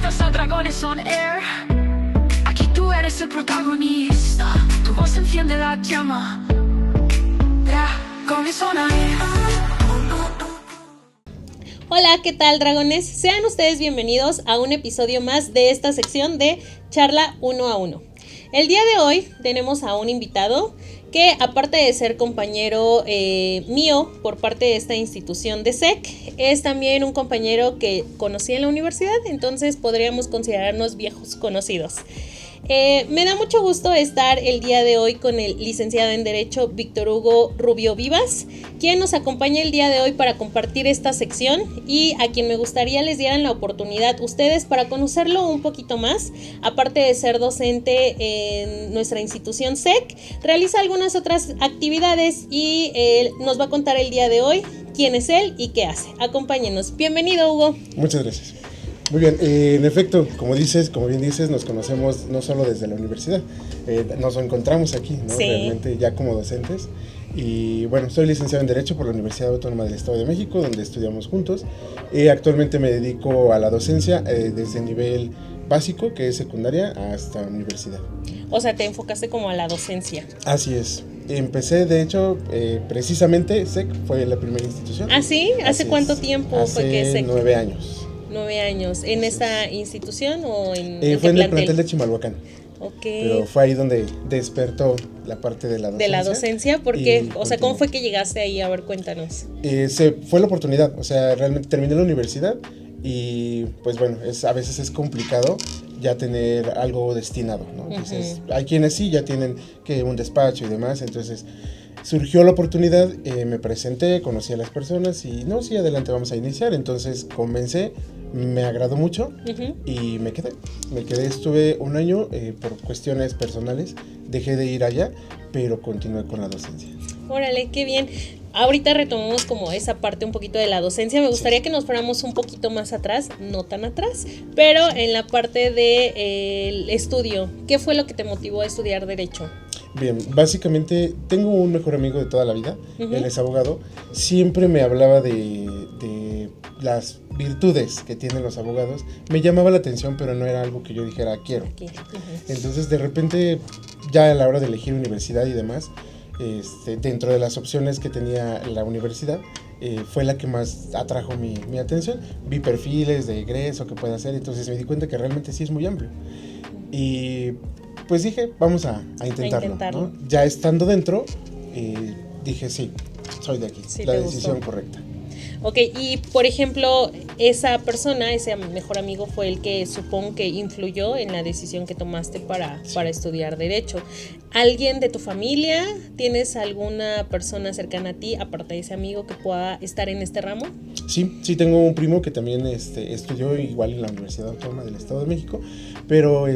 Bienvenidos a Dragones on Air. Aquí tú eres el protagonista. Tu voz enciende la llama. Dragones on Air. Hola, ¿qué tal, dragones? Sean ustedes bienvenidos a un episodio más de esta sección de Charla 1 a 1. El día de hoy tenemos a un invitado que, aparte de ser compañero mío por parte de esta institución de SEC, es también un compañero que conocí en la universidad, entonces podríamos considerarnos viejos conocidos. Me da mucho gusto estar el día de hoy con el licenciado en Derecho Víctor Hugo Rubio Vivas, quien nos acompaña el día de hoy para compartir esta sección y a quien me gustaría les dieran la oportunidad ustedes para conocerlo un poquito más. Aparte de ser docente en nuestra institución SEC, realiza algunas otras actividades y nos va a contar el día de hoy quién es él y qué hace. Acompáñenos. Bienvenido, Hugo. Muchas gracias. Muy bien, en efecto, como bien dices, nos conocemos no solo desde la universidad, nos encontramos aquí, ¿no? Sí. Realmente ya como docentes. Y bueno, soy licenciado en Derecho por la Universidad Autónoma del Estado de México, donde estudiamos juntos. Actualmente me dedico a la docencia desde nivel básico, que es secundaria, hasta universidad. O sea, te enfocaste como a la docencia. Así es. Empecé, de hecho, precisamente SEC fue la primera institución. ¿Ah, sí? ¿Hace Así cuánto es. tiempo fue que SEC? 9 años. 9 años. ¿En esta institución o en Fue en el plantel de Chimalhuacán. Ok. Pero fue ahí donde despertó la parte de la docencia. De la docencia, porque, o sea, ¿cómo continuó. fue que llegaste ahí? A ver, cuéntanos. Fue la oportunidad, o sea, realmente terminé la universidad y pues bueno, a veces es complicado ya tener algo destinado, ¿no? Entonces, hay quienes sí ya tienen que un despacho y demás, entonces surgió la oportunidad, me presenté, conocí a las personas y no, sí, adelante, vamos a iniciar. Entonces comencé, me agradó mucho y me quedé, estuve un año por cuestiones personales, dejé de ir allá, pero continué con la docencia. Órale, qué bien. Ahorita retomamos como esa parte un poquito de la docencia. Me gustaría que nos fuéramos un poquito más atrás, no tan atrás, pero en la parte del estudio. ¿Qué fue lo que te motivó a estudiar Derecho? Bien, básicamente tengo un mejor amigo de toda la vida, él es abogado, siempre me hablaba de las virtudes que tienen los abogados, me llamaba la atención, pero no era algo que yo dijera quiero. Aquí. Entonces de repente, ya a la hora de elegir universidad y demás, dentro de las opciones que tenía la universidad, fue la que más atrajo mi atención. Vi perfiles de egreso que puede hacer, entonces me di cuenta que realmente sí es muy amplio. Y pues dije, vamos a intentarlo, ¿no? Ya estando dentro, dije, sí, soy de aquí, Sí, la te decisión gustó. correcta. Ok, y por ejemplo, esa persona, ese mejor amigo fue el que supongo que influyó en la decisión que tomaste para estudiar Derecho. ¿Alguien de tu familia? ¿Tienes alguna persona cercana a ti, aparte de ese amigo, que pueda estar en este ramo? Sí, tengo un primo que también estudió igual en la Universidad Autónoma del Estado de México, pero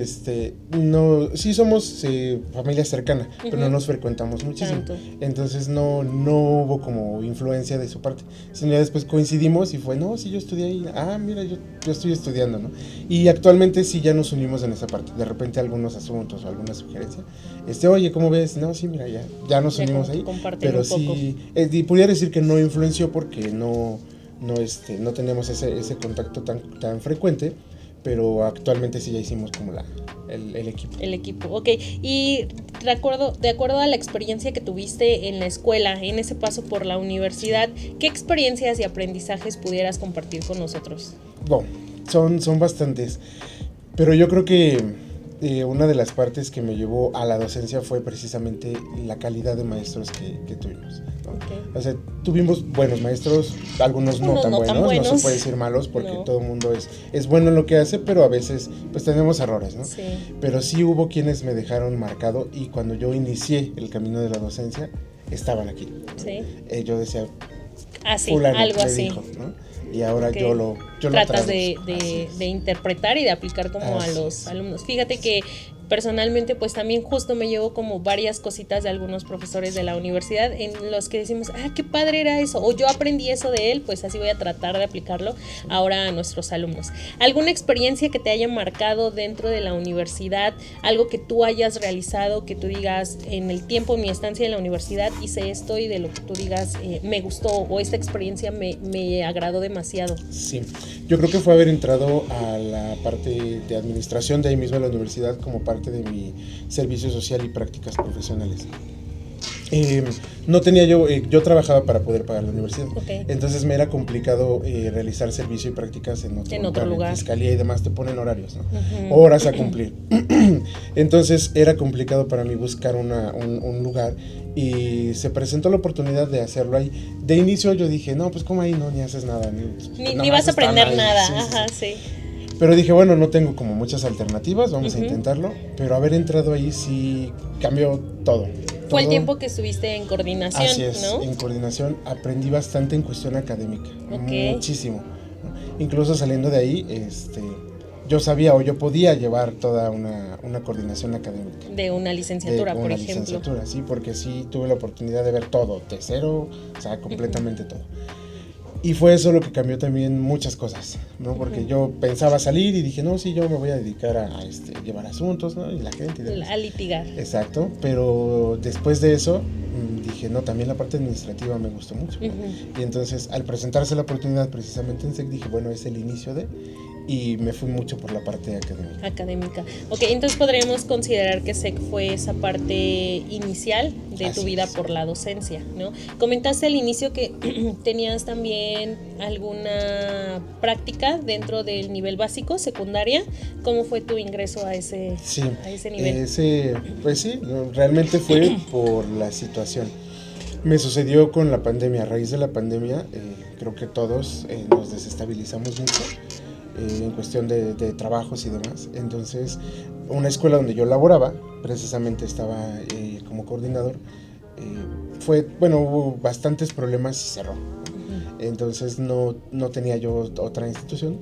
no, sí somos familia cercana, pero no nos frecuentamos muchísimo. Tanto. Entonces no hubo como influencia de su parte, sino ya después coincidimos y fue, no, sí, yo estudié ahí, mira, yo estoy estudiando, ¿no? Y actualmente sí ya nos unimos en esa parte, de repente algunos asuntos o alguna sugerencia, oye, ¿cómo ves? No, sí, mira, ya nos unimos ahí, pero sí, pudiera decir que no influenció porque no teníamos ese contacto tan frecuente, pero actualmente sí ya hicimos como el equipo. El equipo, ok. Y de acuerdo a la experiencia que tuviste en la escuela, en ese paso por la universidad, ¿qué experiencias y aprendizajes pudieras compartir con nosotros? Bueno, son bastantes, pero yo creo que una de las partes que me llevó a la docencia fue precisamente la calidad de maestros que tuvimos, ¿no? Okay. O sea, tuvimos buenos maestros, algunos no tan buenos, no se puede decir malos porque todo el mundo es bueno en lo que hace, pero a veces pues tenemos errores, ¿no? Sí. Pero sí hubo quienes me dejaron marcado y cuando yo inicié el camino de la docencia, estaban aquí, ¿no? Sí. Yo decía, así, fulano, algo me así. dijo, ¿no? Y ahora yo lo tratas traduzco. de interpretar y de aplicar como a los alumnos. Fíjate que personalmente pues también justo me llevo como varias cositas de algunos profesores de la universidad en los que decimos, qué padre era eso, o yo aprendí eso de él, pues así voy a tratar de aplicarlo ahora a nuestros alumnos. ¿Alguna experiencia que te haya marcado dentro de la universidad, algo que tú hayas realizado, que tú digas, en el tiempo de mi estancia en la universidad hice esto, y de lo que tú digas me gustó o esta experiencia me agradó demasiado? demasiado. Sí, yo creo que fue haber entrado a la parte de administración de ahí mismo en la universidad como parte de mi servicio social y prácticas profesionales. No tenía yo trabajaba para poder pagar la universidad, Okay. Entonces me era complicado realizar servicio y prácticas en otro lugar. En fiscalía y demás te ponen horarios, ¿no? Horas a cumplir. Entonces era complicado para mí buscar un lugar y se presentó la oportunidad de hacerlo ahí. De inicio yo dije, no, pues como ahí no, ni haces nada. Ni vas a aprender nada, sí, ajá, sí. sí. Pero dije, bueno, no tengo como muchas alternativas, vamos a intentarlo. Pero haber entrado ahí sí cambió todo. Fue el tiempo que estuviste en coordinación, así es, ¿no? En coordinación aprendí bastante en cuestión académica, Okay. muchísimo, ¿no? Incluso saliendo de ahí, yo sabía o yo podía llevar toda una coordinación académica. De una licenciatura, por ejemplo. De una licenciatura, sí, porque sí tuve la oportunidad de ver todo, de cero, o sea, completamente todo. Y fue eso lo que cambió también muchas cosas, ¿no? Porque yo pensaba salir y dije, no, sí, yo me voy a dedicar a llevar asuntos, ¿no? Y la gente. A litigar. Exacto, pero después de eso dije, no, también la parte administrativa me gustó mucho, ¿no? Y entonces al presentarse la oportunidad precisamente en SEC dije, bueno, es el inicio de... Y me fui mucho por la parte académica. Ok, entonces podríamos considerar que SEC fue esa parte inicial de Así tu vida es. por la docencia, ¿no? Comentaste al inicio que tenías también alguna práctica dentro del nivel básico, secundaria. ¿Cómo fue tu ingreso a ese nivel? Pues sí, realmente fue por la situación. Me sucedió con la pandemia. A raíz de la pandemia, creo que todos nos desestabilizamos mucho. En cuestión de trabajos y demás. Entonces, una escuela donde yo laboraba, precisamente estaba como coordinador, hubo bastantes problemas y cerró. Entonces no tenía yo otra institución.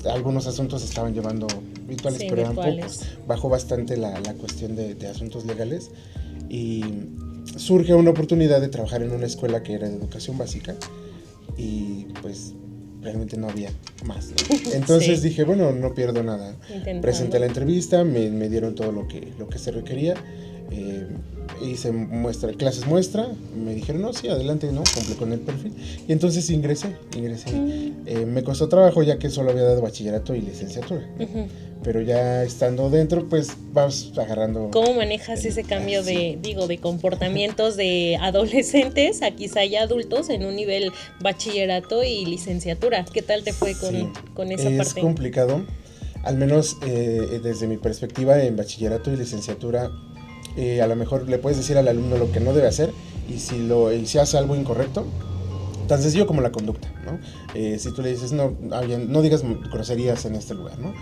Algunos asuntos se estaban llevando virtuales, pero eran pocos. Bajó bastante la cuestión de asuntos legales y surge una oportunidad de trabajar en una escuela que era de educación básica y pues realmente no había más, ¿no? Entonces dije, bueno, no pierdo nada. Presenté la entrevista, me dieron todo lo que se requería, hice clases muestra, me dijeron, no, sí, adelante, no, cumplí con el perfil, y entonces ingresé. Me costó trabajo ya que solo había dado bachillerato y licenciatura, pero ya estando dentro, pues vas agarrando. ¿Cómo manejas ese cambio de comportamientos de adolescentes a quizá ya adultos en un nivel bachillerato y licenciatura? ¿Qué tal te fue con esa parte? Es complicado, al menos desde mi perspectiva en bachillerato y licenciatura. A lo mejor le puedes decir al alumno lo que no debe hacer y si hace algo incorrecto, tan sencillo como la conducta, ¿no? Si tú le dices, no digas groserías en este lugar, ¿no?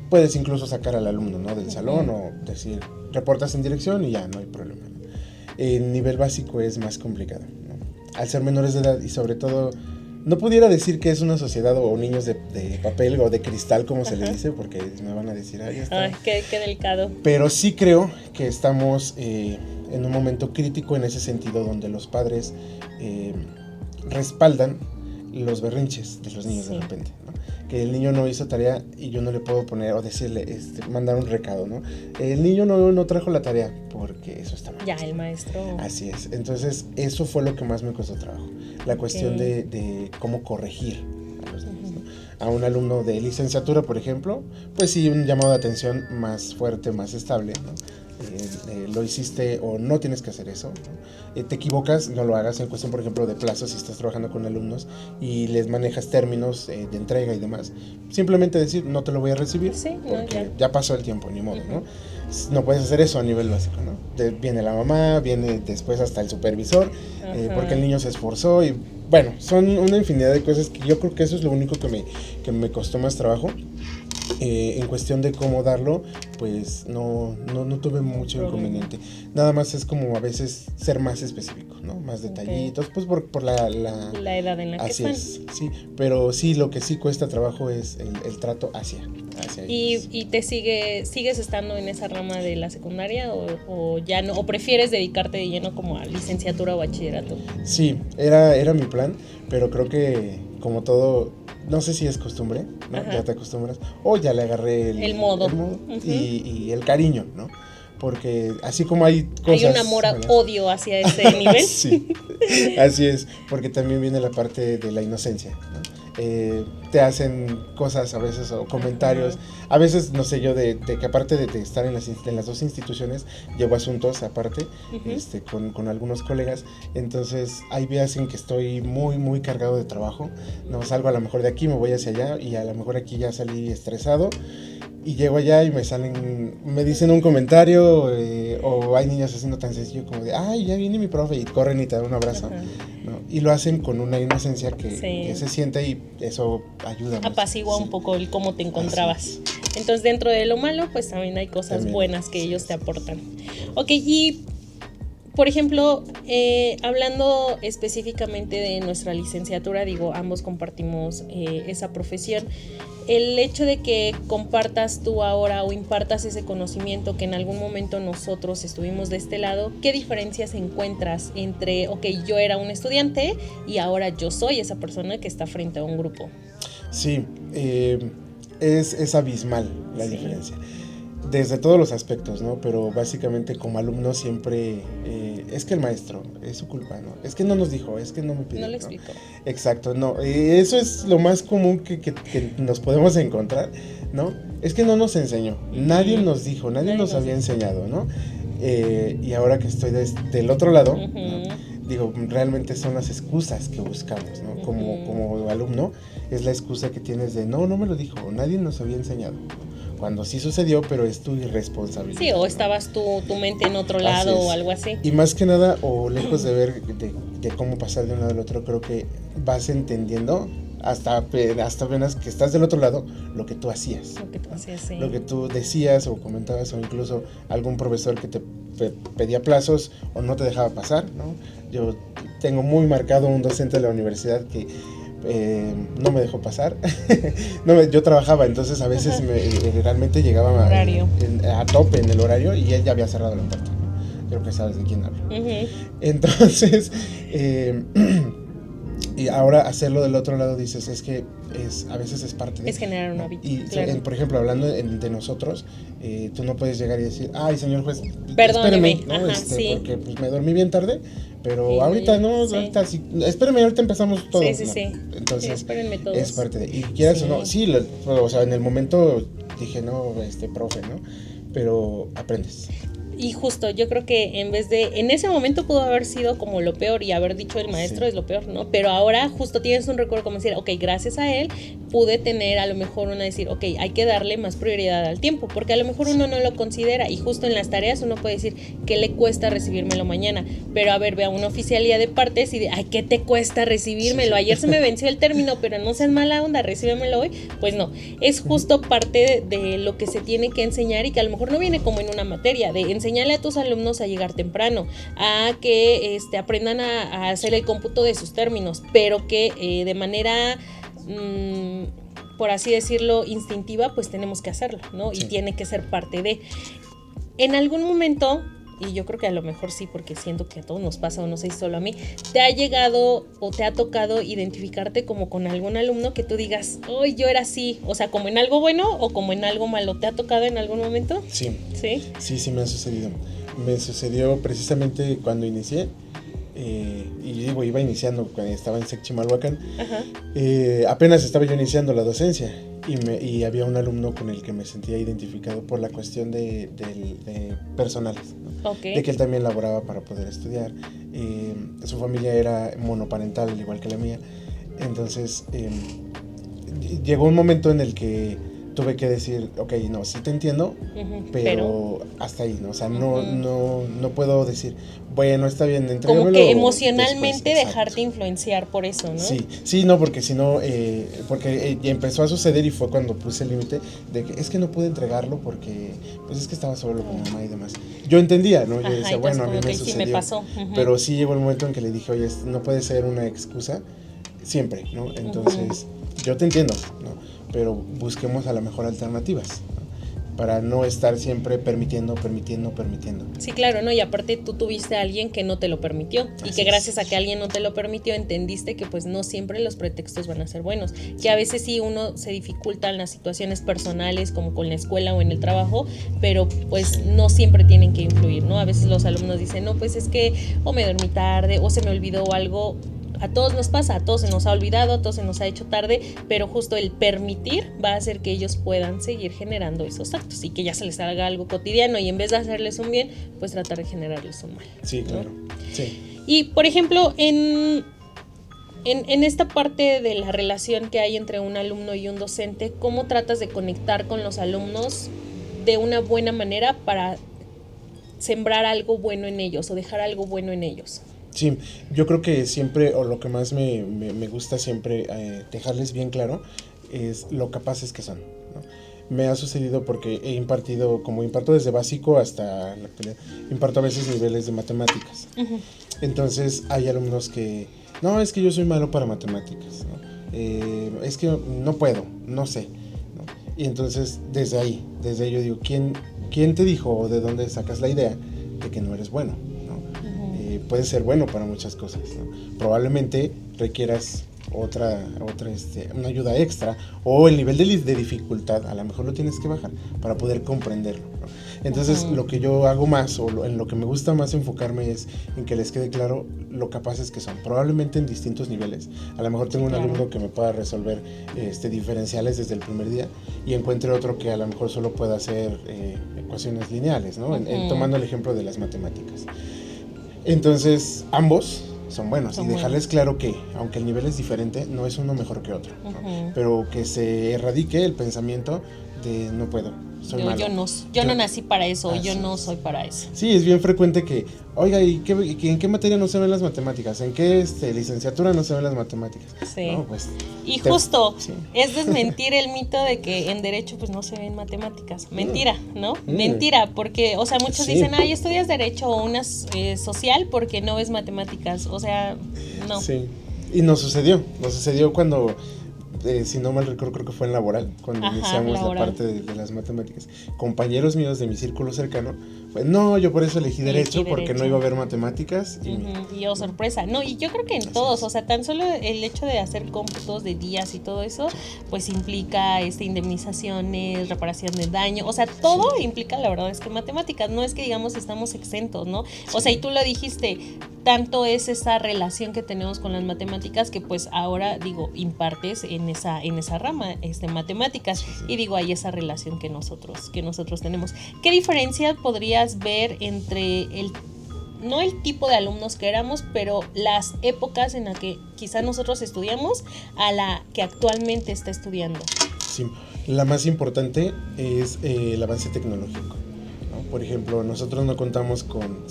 Puedes incluso sacar al alumno, ¿no? Del salón o decir, reportas en dirección y ya, no hay problema, ¿no? El nivel básico es más complicado, ¿no? Al ser menores de edad y sobre todo, no pudiera decir que es una sociedad o niños de papel o de cristal, como se le dice, porque me van a decir, ya está. Ay, qué delicado. Pero sí creo que estamos en un momento crítico en ese sentido, donde los padres respaldan los berrinches de los niños de repente, ¿no? Que el niño no hizo tarea y yo no le puedo poner o decirle, mandar un recado, ¿no? El niño no trajo la tarea porque eso está mal. Ya, el maestro. Así es. Entonces, eso fue lo que más me costó trabajo. La cuestión de cómo corregir a los niños, ¿no? A un alumno de licenciatura, por ejemplo, pues sí, un llamado de atención más fuerte, más estable, ¿no? Lo hiciste o no tienes que hacer eso, ¿no? Te equivocas, no lo hagas en cuestión, por ejemplo, de plazos, si estás trabajando con alumnos y les manejas términos de entrega y demás, simplemente decir, no te lo voy a recibir porque ya pasó el tiempo, ni modo, ¿no? No puedes hacer eso a nivel básico, ¿no? Viene la mamá, viene después hasta el supervisor, porque el niño se esforzó y bueno, son una infinidad de cosas que yo creo que eso es lo único que me costó más trabajo. En cuestión de cómo darlo, pues no tuve mucho inconveniente. Nada más es como a veces ser más específico, ¿no? Más detallitos, pues por la edad en la que están. Así es, sí. Pero sí, lo que sí cuesta trabajo es el trato hacia ellos. ¿Y te sigues estando en esa rama de la secundaria o ya no, o prefieres dedicarte de lleno como a licenciatura o bachillerato? Sí, era mi plan, pero creo que como todo, no sé si es costumbre, ¿no? Ya te acostumbras, o ya le agarré el modo y el cariño, ¿no? Porque así como hay cosas... Hay un amor-odio hacia ese nivel. Sí, así es, porque también viene la parte de la inocencia, ¿no? te hacen cosas a veces o comentarios. A veces, no sé, yo de que aparte de estar en las dos instituciones, llevo asuntos aparte, con algunos colegas. Entonces hay días en que estoy muy, muy cargado de trabajo. No salgo a lo mejor de aquí, me voy hacia allá y a lo mejor aquí ya salí estresado. Y llego allá y me dicen un comentario, o hay niños haciendo tan sencillo como de, ay, ya viene mi profe, y corren y te dan un abrazo, ¿no? Y lo hacen con una inocencia que se siente, y eso ayuda mucho. Apacigua un poco el cómo te encontrabas. Entonces, dentro de lo malo, pues también hay cosas buenas que ellos te aportan. Ok, y por ejemplo, hablando específicamente de nuestra licenciatura, digo, ambos compartimos esa profesión. El hecho de que compartas tú ahora o impartas ese conocimiento que en algún momento nosotros estuvimos de este lado, ¿qué diferencias encuentras entre, ok, yo era un estudiante y ahora yo soy esa persona que está frente a un grupo? Sí, es abismal la diferencia. Desde todos los aspectos, ¿no? Pero básicamente como alumno siempre es que el maestro, es su culpa, ¿no? Es que no nos dijo, es que no me pidió. No lo explicó. Exacto, no. Eso es lo más común que nos podemos encontrar, ¿no? Es que no nos enseñó, nadie nos dijo, nadie nos había enseñado, ¿no? Y ahora que estoy del otro lado, ¿no? Digo, realmente son las excusas que buscamos, ¿no? Como alumno, es la excusa que tienes de, no me lo dijo, nadie nos había enseñado. Cuando sí sucedió, pero es tu irresponsabilidad. Sí, o estabas tu mente en otro lado o algo así. Y más que nada, o lejos de ver de cómo pasar de un lado al otro, creo que vas entendiendo hasta apenas que estás del otro lado, lo que tú hacías. Lo que tú hacías, sí. Lo que tú decías o comentabas, o incluso algún profesor que te pedía plazos o no te dejaba pasar, ¿no? Yo tengo muy marcado un docente de la universidad que no me dejó pasar. Yo trabajaba, entonces a veces realmente llegaba a tope en el horario y él ya había cerrado la puerta, ¿no? Creo que sabes de quién hablo. Entonces y ahora hacerlo del otro lado, dices, es que a veces es parte de... Es generar un hábito. Y claro. Por ejemplo, hablando de nosotros, tú no puedes llegar y decir, ay, señor juez, perdóneme, espéreme, porque pues, me dormí bien tarde, pero ahorita no, ahorita sí, espérame, ahorita empezamos todo. Sí. Entonces, espérenme todos. Es parte de... Y quieras o no, sí, o sea, en el momento dije, no, profe, ¿no? Pero aprendes. Y justo, yo creo que en ese momento pudo haber sido como lo peor y haber dicho el maestro es lo peor, ¿no? Pero ahora justo tienes un recuerdo como decir, ok, gracias a él pude tener a lo mejor decir, ok, hay que darle más prioridad al tiempo, porque a lo mejor uno no lo considera y justo en las tareas uno puede decir, ¿qué le cuesta recibírmelo mañana? Pero a ver, ve a una oficialía de partes y de, ay, ¿qué te cuesta recibírmelo? Ayer se me venció el término, pero no seas mala onda, recíbemelo hoy. Pues no, es justo parte de lo que se tiene que enseñar y que a lo mejor no viene como en una materia, de enseñarle a tus alumnos a llegar temprano, a que aprendan a hacer el cómputo de sus términos, pero que de manera, por así decirlo, instintiva, pues tenemos que hacerlo, ¿no? Sí. Y tiene que ser parte de... En algún momento, y yo creo que a lo mejor sí, porque siento que a todos nos pasa, o no sé si solo a mí, ¿te ha llegado o te ha tocado identificarte como con algún alumno que tú digas, hoy yo era así, o sea, como en algo bueno o como en algo malo? ¿Te ha tocado en algún momento? Sí. Sí me ha sucedido. Me sucedió precisamente cuando inicié, y digo, iba iniciando cuando estaba en Secchimalhuacán. Apenas estaba yo iniciando la docencia y había un alumno con el que me sentía identificado por la cuestión de personales, ¿no? Okay. De que él también laboraba para poder estudiar. Su familia era monoparental, al igual que la mía. Entonces llegó un momento en el que tuve que decir, ok, no, sí te entiendo, pero hasta ahí, ¿no? O sea, no puedo decir, bueno, está bien, entrégamelo. Como que emocionalmente después, dejarte influenciar por eso, ¿no? Sí, no, porque si no, porque empezó a suceder y fue cuando puse el límite de que es que no pude entregarlo porque, pues es que estaba solo con mamá y demás. Yo entendía, ¿no? Yo decía, bueno, a mí me sucedió. Sí me pasó. Pero sí llegó el momento en que le dije, oye, no puede ser una excusa siempre, ¿no? Entonces, yo te entiendo, ¿no? Pero busquemos a lo mejor alternativas, ¿no? Para no estar siempre permitiendo. Sí, claro, ¿no? Y aparte tú tuviste a alguien que no te lo permitió y que gracias a que alguien no te lo permitió entendiste que pues no siempre los pretextos van a ser buenos, que a veces sí uno se dificulta en las situaciones personales como con la escuela o en el trabajo, pero pues no siempre tienen que influir, ¿no? A veces los alumnos dicen, no, pues es que o me dormí tarde o se me olvidó algo. a todos nos pasa, a todos se nos ha olvidado, a todos se nos ha hecho tarde, pero justo el permitir va a hacer que ellos puedan seguir generando esos actos y que ya se les haga algo cotidiano y en vez de hacerles un bien, pues tratar de generarles un mal. Sí, ¿no? claro. Sí. Y por ejemplo, en esta parte de la relación que hay entre un alumno y un docente, ¿cómo tratas de conectar con los alumnos de una buena manera para sembrar algo bueno en ellos o dejar algo bueno en ellos? Sí, yo creo que siempre, o lo que más me gusta siempre dejarles bien claro, es lo capaces que son, ¿no? Me ha sucedido porque he impartido, como imparto desde básico hasta la actualidad, imparto a veces niveles de matemáticas. Uh-huh. Entonces hay alumnos que, no, es que yo soy malo para matemáticas, ¿no? Es que no puedo, no sé, ¿no? Y entonces desde ahí yo digo, ¿quién te dijo o de dónde sacas la idea de que no eres bueno, ¿no? Uh-huh. Puedes ser bueno para muchas cosas, ¿no? Probablemente requieras una ayuda extra, o el nivel de dificultad a lo mejor lo tienes que bajar para poder comprenderlo, ¿no? Entonces, uh-huh, lo que yo hago más, en lo que me gusta más enfocarme es en que les quede claro lo capaces que son, probablemente en distintos niveles. A lo mejor tengo un alumno que me pueda resolver diferenciales desde el primer día y encuentre otro que a lo mejor solo pueda hacer ecuaciones lineales, ¿no? Uh-huh. Tomando el ejemplo de las matemáticas. Entonces, ambos son buenos, y dejarles claro que, aunque el nivel es diferente, no es uno mejor que otro, ¿no? Uh-huh. Pero que se erradique el pensamiento de no puedo, soy malo. Yo no nací para eso, yo no soy para eso. Sí, es bien frecuente que, oiga, ¿y en qué materia no se ven las matemáticas? ¿En qué licenciatura no se ven las matemáticas? Sí. No, pues, y justo, sí, es desmentir el mito de que en derecho pues no se ven matemáticas. Mentira, ¿no? Mentira, porque, o sea, muchos dicen, ay, estudias derecho o una social porque no ves matemáticas, o sea, no. Sí, y nos sucedió cuando... si no mal recuerdo, creo que fue en laboral, cuando iniciamos la parte de las matemáticas. Compañeros míos de mi círculo cercano, pues no, yo por eso elegí derecho, porque no iba a haber matemáticas. Y oh, sorpresa. No, y yo creo que en todos, o sea, tan solo el hecho de hacer cómputos de días y todo eso, pues implica indemnizaciones, reparación de daño, o sea, todo implica, la verdad es que matemáticas, no es que digamos estamos exentos, ¿no? O sea, y tú lo dijiste, tanto es esa relación que tenemos con las matemáticas que pues ahora, digo, impartes en esa rama, matemáticas, y digo, hay esa relación que nosotros tenemos. ¿Qué diferencia podrías ver entre no el tipo de alumnos que éramos, pero las épocas en las que quizá nosotros estudiamos a la que actualmente está estudiando? Sí, la más importante es el avance tecnológico. Por ejemplo, nosotros no contamos con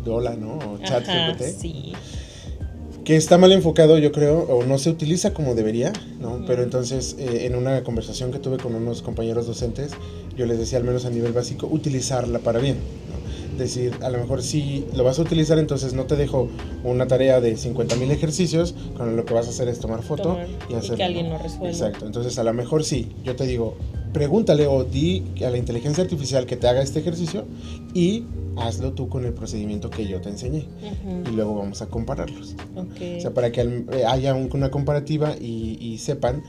Dola, ¿no? O ChatGPT. Sí. Que está mal enfocado, yo creo, o no se utiliza como debería, ¿no? Uh-huh. Pero entonces, en una conversación que tuve con unos compañeros docentes, yo les decía, al menos a nivel básico, utilizarla para bien, ¿no? Decir, a lo mejor si lo vas a utilizar, entonces no te dejo una tarea de 50,000 ejercicios, con lo que vas a hacer es tomar foto y hacerlo, y que alguien lo resuelva. Exacto, entonces a lo mejor sí, yo te digo, pregúntale o di a la inteligencia artificial que te haga este ejercicio y hazlo tú con el procedimiento que yo te enseñé. Uh-huh. Y luego vamos a compararlos, ¿no? Okay. O sea, para que haya una comparativa y sepan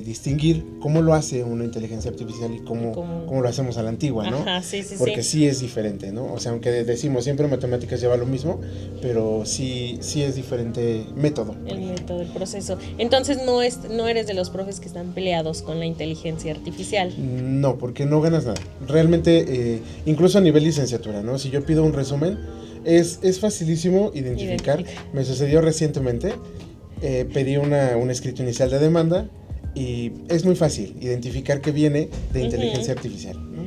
distinguir cómo lo hace una inteligencia artificial y cómo lo hacemos a la antigua, ¿no? Ajá, sí, porque sí es diferente, ¿no? O sea, aunque decimos siempre matemáticas lleva lo mismo, pero sí es diferente método. El método, el proceso. Entonces no eres de los profes que están peleados con la inteligencia artificial. No, porque no ganas nada. Realmente, incluso a nivel licenciatura, ¿no? Si yo pido un resumen, es facilísimo identificar. Me sucedió recientemente, pedí un escrito inicial de demanda y es muy fácil identificar que viene de inteligencia artificial, ¿no?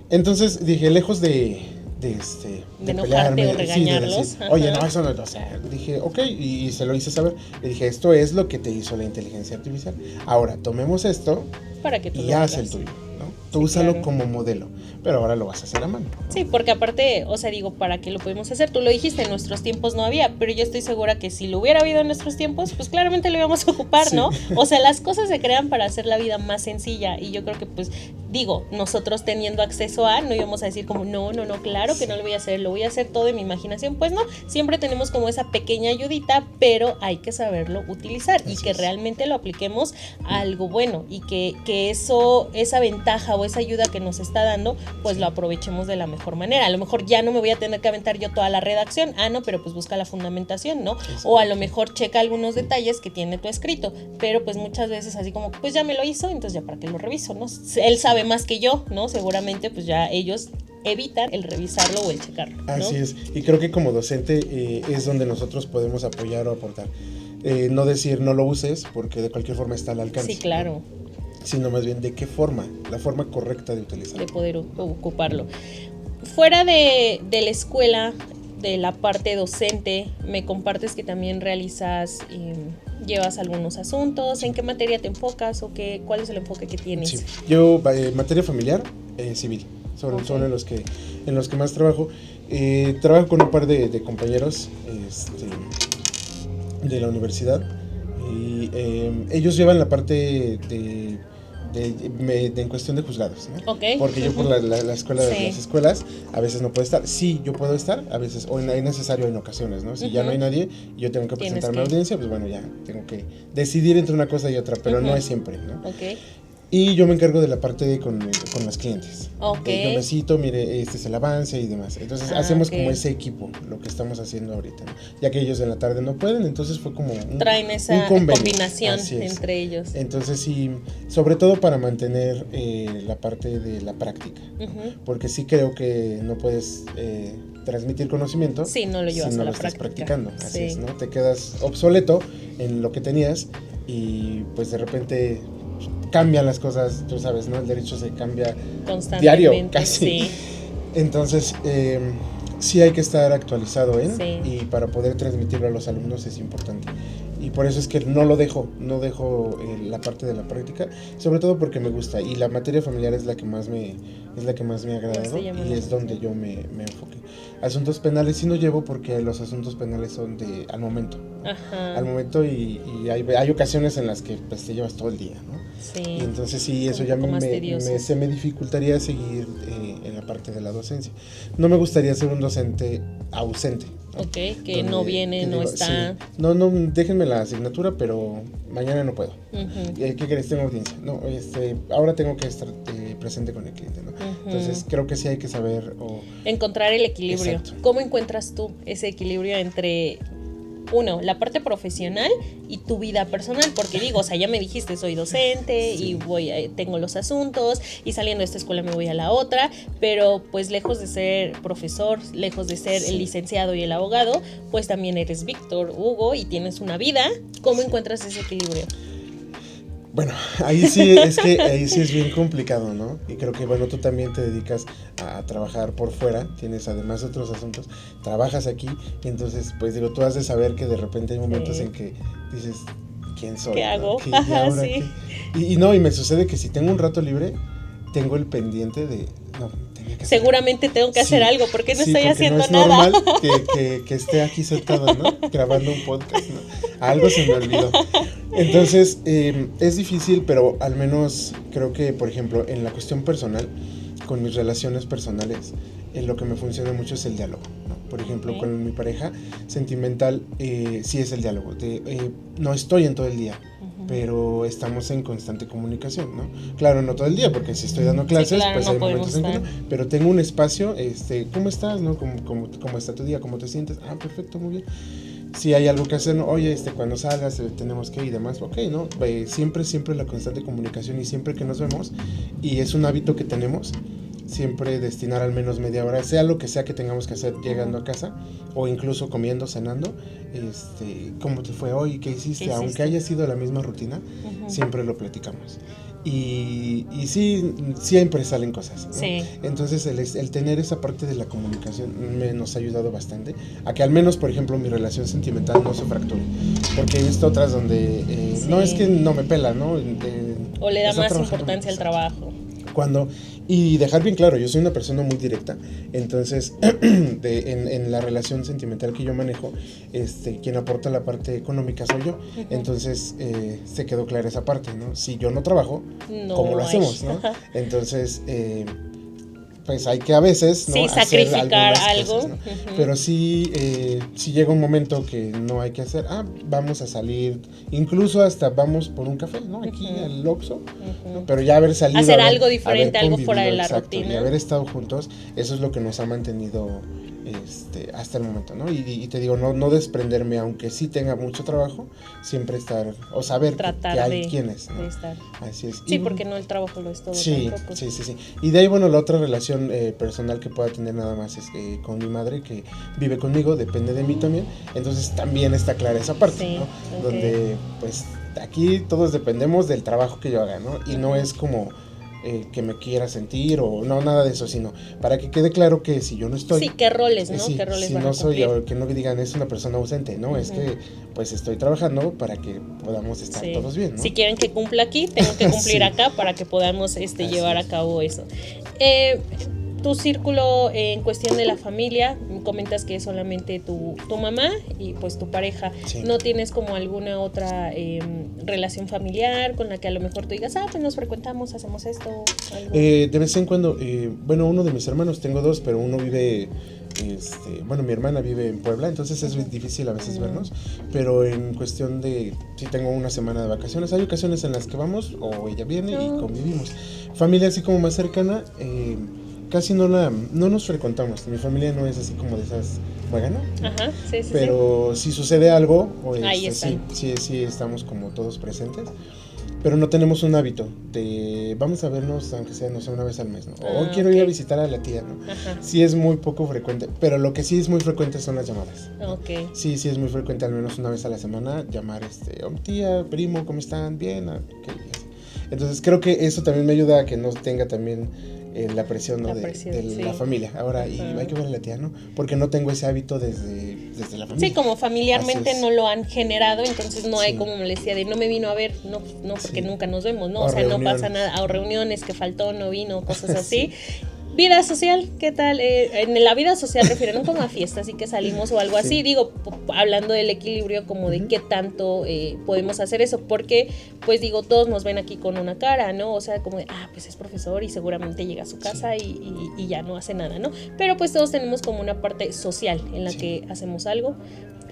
Entonces dije, lejos de enojarte o regañarlos. De decir, oye, no, eso no, o sea, dije, ok, y se lo hice saber. Le dije, esto es lo que te hizo la inteligencia artificial. Ahora, tomemos esto para que tú y haz el tuyo, ¿no? Tú úsalo como modelo, pero ahora lo vas a hacer a mano. Sí, porque aparte, o sea, digo, ¿para qué lo podemos hacer? Tú lo dijiste, en nuestros tiempos no había, pero yo estoy segura que si lo hubiera habido en nuestros tiempos, pues claramente lo íbamos a ocupar, ¿no? O sea, las cosas se crean para hacer la vida más sencilla, y yo creo que, pues, digo, nosotros teniendo acceso no íbamos a decir como, no, claro que no lo voy a hacer, lo voy a hacer todo en mi imaginación. Pues no, siempre tenemos como esa pequeña ayudita, pero hay que saberlo utilizar y que realmente lo apliquemos a algo bueno, y que esa ventaja o o esa ayuda que nos está dando, pues lo aprovechemos de la mejor manera. A lo mejor ya no me voy a tener que aventar yo toda la redacción, no, pero pues busca la fundamentación, ¿no? O a lo mejor checa algunos detalles que tiene tu escrito, pero pues muchas veces así como, pues ya me lo hizo, entonces ya para qué lo reviso, ¿no? Él sabe más que yo, ¿no? Seguramente pues ya ellos evitan el revisarlo o el checarlo, ¿no? Así es, y creo que como docente es donde nosotros podemos apoyar o aportar. No decir no lo uses, porque de cualquier forma está al alcance. Sí, claro. Sino más bien de qué forma, la forma correcta de utilizarlo. De poder ocuparlo. Fuera de la escuela, de la parte docente, me compartes que también realizas, llevas algunos asuntos. ¿En qué materia te enfocas o cuál es el enfoque que tienes? Sí. Yo, materia familiar, civil, son en los que más trabajo. Trabajo con un par de compañeros de la universidad y ellos llevan la parte de en cuestión de juzgados, ¿no? Okay. Porque yo por la escuela de las escuelas a veces no puedo estar. Sí, yo puedo estar, a veces, o es necesario en ocasiones, ¿no? Si ya no hay nadie y yo tengo que presentarme a audiencia, pues bueno, ya tengo que decidir entre una cosa y otra, pero no es siempre, ¿no? Okay. Y yo me encargo de la parte con los clientes. Okay. Yo me cito, mire, este es el avance y demás. Entonces hacemos como ese equipo, lo que estamos haciendo ahorita, ¿no? Ya que ellos en la tarde no pueden, entonces fue como traen esa combinación entre ellos. Entonces sí, sobre todo para mantener la parte de la práctica, porque sí creo que no puedes transmitir conocimiento si no lo llevas si no a la lo estás práctica. practicando. Así es, ¿no? Te quedas obsoleto en lo que tenías y pues de repente cambian las cosas, tú sabes, ¿no? El derecho se cambia diario, casi. Sí. Entonces, sí hay que estar actualizado y para poder transmitirlo a los alumnos es importante. Y por eso es que no dejo la parte de la práctica, sobre todo porque me gusta y la materia familiar es la que más me ha agradado y es donde yo me enfoqué. Asuntos penales sí no llevo porque los asuntos penales son al momento. Ajá. Al momento y hay ocasiones en las que pues te llevas todo el día, ¿no? Sí. Y entonces sí, eso ya se me dificultaría seguir en la parte de la docencia. No me gustaría ser un docente ausente. Ok, que no viene, no está. Sí. No, déjenme la asignatura, pero mañana no puedo. ¿Qué querés? Tengo audiencia. No, ahora tengo que estar presente con el cliente, ¿no? Entonces creo que sí hay que saber encontrar el equilibrio. Exacto. ¿Cómo encuentras tú ese equilibrio entre la parte profesional y tu vida personal? Porque digo, o sea, ya me dijiste, soy docente y tengo los asuntos y saliendo de esta escuela me voy a la otra, pero pues lejos de ser profesor, lejos de ser el licenciado y el abogado, pues también eres Víctor Hugo y tienes una vida. ¿Cómo encuentras ese equilibrio? Bueno, ahí sí es bien complicado, ¿no? Y creo que, bueno, tú también te dedicas a trabajar por fuera, tienes además otros asuntos, trabajas aquí, y entonces, pues digo, tú has de saber que de repente hay momentos en que dices, ¿quién soy? ¿Qué hago? ¿Y ahora qué? Y me sucede que si tengo un rato libre, tengo el pendiente de, seguramente tengo que hacer algo, porque no estoy haciendo nada. No es normal que esté aquí sentado, ¿no? Grabando un podcast, ¿no? Algo se me olvidó. Entonces, es difícil, pero al menos creo que, por ejemplo, en la cuestión personal, con mis relaciones personales, lo que me funciona mucho es el diálogo, ¿no? Por ejemplo, con mi pareja sentimental, sí es el diálogo. No estoy en todo el día, pero estamos en constante comunicación, ¿no? Claro, no todo el día, porque si estoy dando clases, pues hay momentos en que no, pero tengo un espacio, ¿cómo estás, no? ¿Cómo está tu día? ¿Cómo te sientes? Perfecto, muy bien. Si hay algo que hacer, ¿no? Oye, cuando salgas tenemos que ir y demás, ok, ¿no? Siempre la constante comunicación y siempre que nos vemos, y es un hábito que tenemos, siempre destinar al menos media hora, sea lo que sea que tengamos que hacer llegando a casa, o incluso comiendo, cenando, ¿cómo te fue hoy? ¿Qué hiciste? Aunque haya sido la misma rutina, siempre lo platicamos. Y sí siempre salen cosas, ¿no? Sí. Entonces el tener esa parte de la comunicación nos ha ayudado bastante a que al menos, por ejemplo, mi relación sentimental no se fracture, porque he visto otras donde no es que no me pela, ¿no? O le da más importancia al trabajo. Y dejar bien claro, yo soy una persona muy directa, entonces en la relación sentimental que yo manejo, quien aporta la parte económica soy yo, entonces se quedó clara esa parte, ¿no? Si yo no trabajo, ¿cómo lo hacemos, no? Entonces pues hay que a veces, ¿no? Sí, hacer sacrificar algunas algo. cosas, ¿no? Pero sí, sí llega un momento que no hay que hacer, vamos a salir, incluso hasta vamos por un café, ¿no? Aquí al Oxxo, ¿no? Pero ya haber salido. Hacer algo diferente, algo fuera de la exacto, rutina. Y haber estado juntos, eso es lo que nos ha mantenido hasta el momento, ¿no? Y te digo, no desprenderme, aunque sí tenga mucho trabajo, siempre estar, o saber que hay quienes, ¿no? De estar. Así es. Sí, porque no el trabajo lo es todo Sí, tampoco. sí. Y de ahí, bueno, la otra relación personal que pueda tener nada más es con mi madre, que vive conmigo, depende de mí también, entonces también está clara esa parte, Sí, ¿no? okay. Donde, pues, aquí todos dependemos del trabajo que yo haga, ¿no? Y no es como que me quiera sentir o no, nada de eso, sino para que quede claro que si yo no estoy... Sí, qué roles, ¿no? Sí, ¿Qué roles si van no a soy, cumplir? o que no digan es una persona ausente, ¿no? Es que pues estoy trabajando para que podamos estar todos bien, ¿no? Si quieren que cumpla aquí, tengo que cumplir Sí. acá para que podamos llevar a cabo eso. Tu círculo en cuestión de la familia, comentas que es solamente tu mamá y pues tu pareja. Sí. ¿No tienes como alguna otra relación familiar con la que a lo mejor tú digas, pues nos frecuentamos, hacemos esto? Algo? De vez en cuando, bueno, uno de mis hermanos, tengo dos, pero uno vive, bueno, mi hermana vive en Puebla, entonces es difícil a veces vernos, pero en cuestión de, si tengo una semana de vacaciones, hay ocasiones en las que vamos, o ella viene y convivimos. Familia así como más cercana, casi no nos frecuentamos. Mi familia no es así como de esas mueganas, ¿no? Ajá, sí. Pero si sucede algo, Ahí están. sí estamos como todos presentes. Pero no tenemos un hábito de vamos a vernos, aunque sea, no sé, una vez al mes, ¿no? O quiero ir a visitar a la tía, ¿no? Ajá. Sí es muy poco frecuente, pero lo que sí es muy frecuente son las llamadas. Ok. Sí es muy frecuente, al menos una vez a la semana, llamar, tía, primo, ¿cómo están? Bien, entonces creo que eso también me ayuda a que no tenga también la presión, ¿no? de la familia. Ahora, y hay que ver a la tía, ¿no? Porque no tengo ese hábito desde la familia. Sí, como familiarmente no lo han generado, entonces no hay como molestia de no me vino a ver, no porque nunca nos vemos, ¿no? O sea, no pasa nada, o reuniones que faltó, no vino, cosas así. Vida social, ¿qué tal? En la vida social refieren como a fiestas y que salimos o algo así, digo, hablando del equilibrio como de qué tanto podemos hacer eso, porque pues digo, todos nos ven aquí con una cara, ¿no? O sea, como de, pues es profesor y seguramente llega a su casa y ya no hace nada, ¿no? Pero pues todos tenemos como una parte social en la que hacemos algo.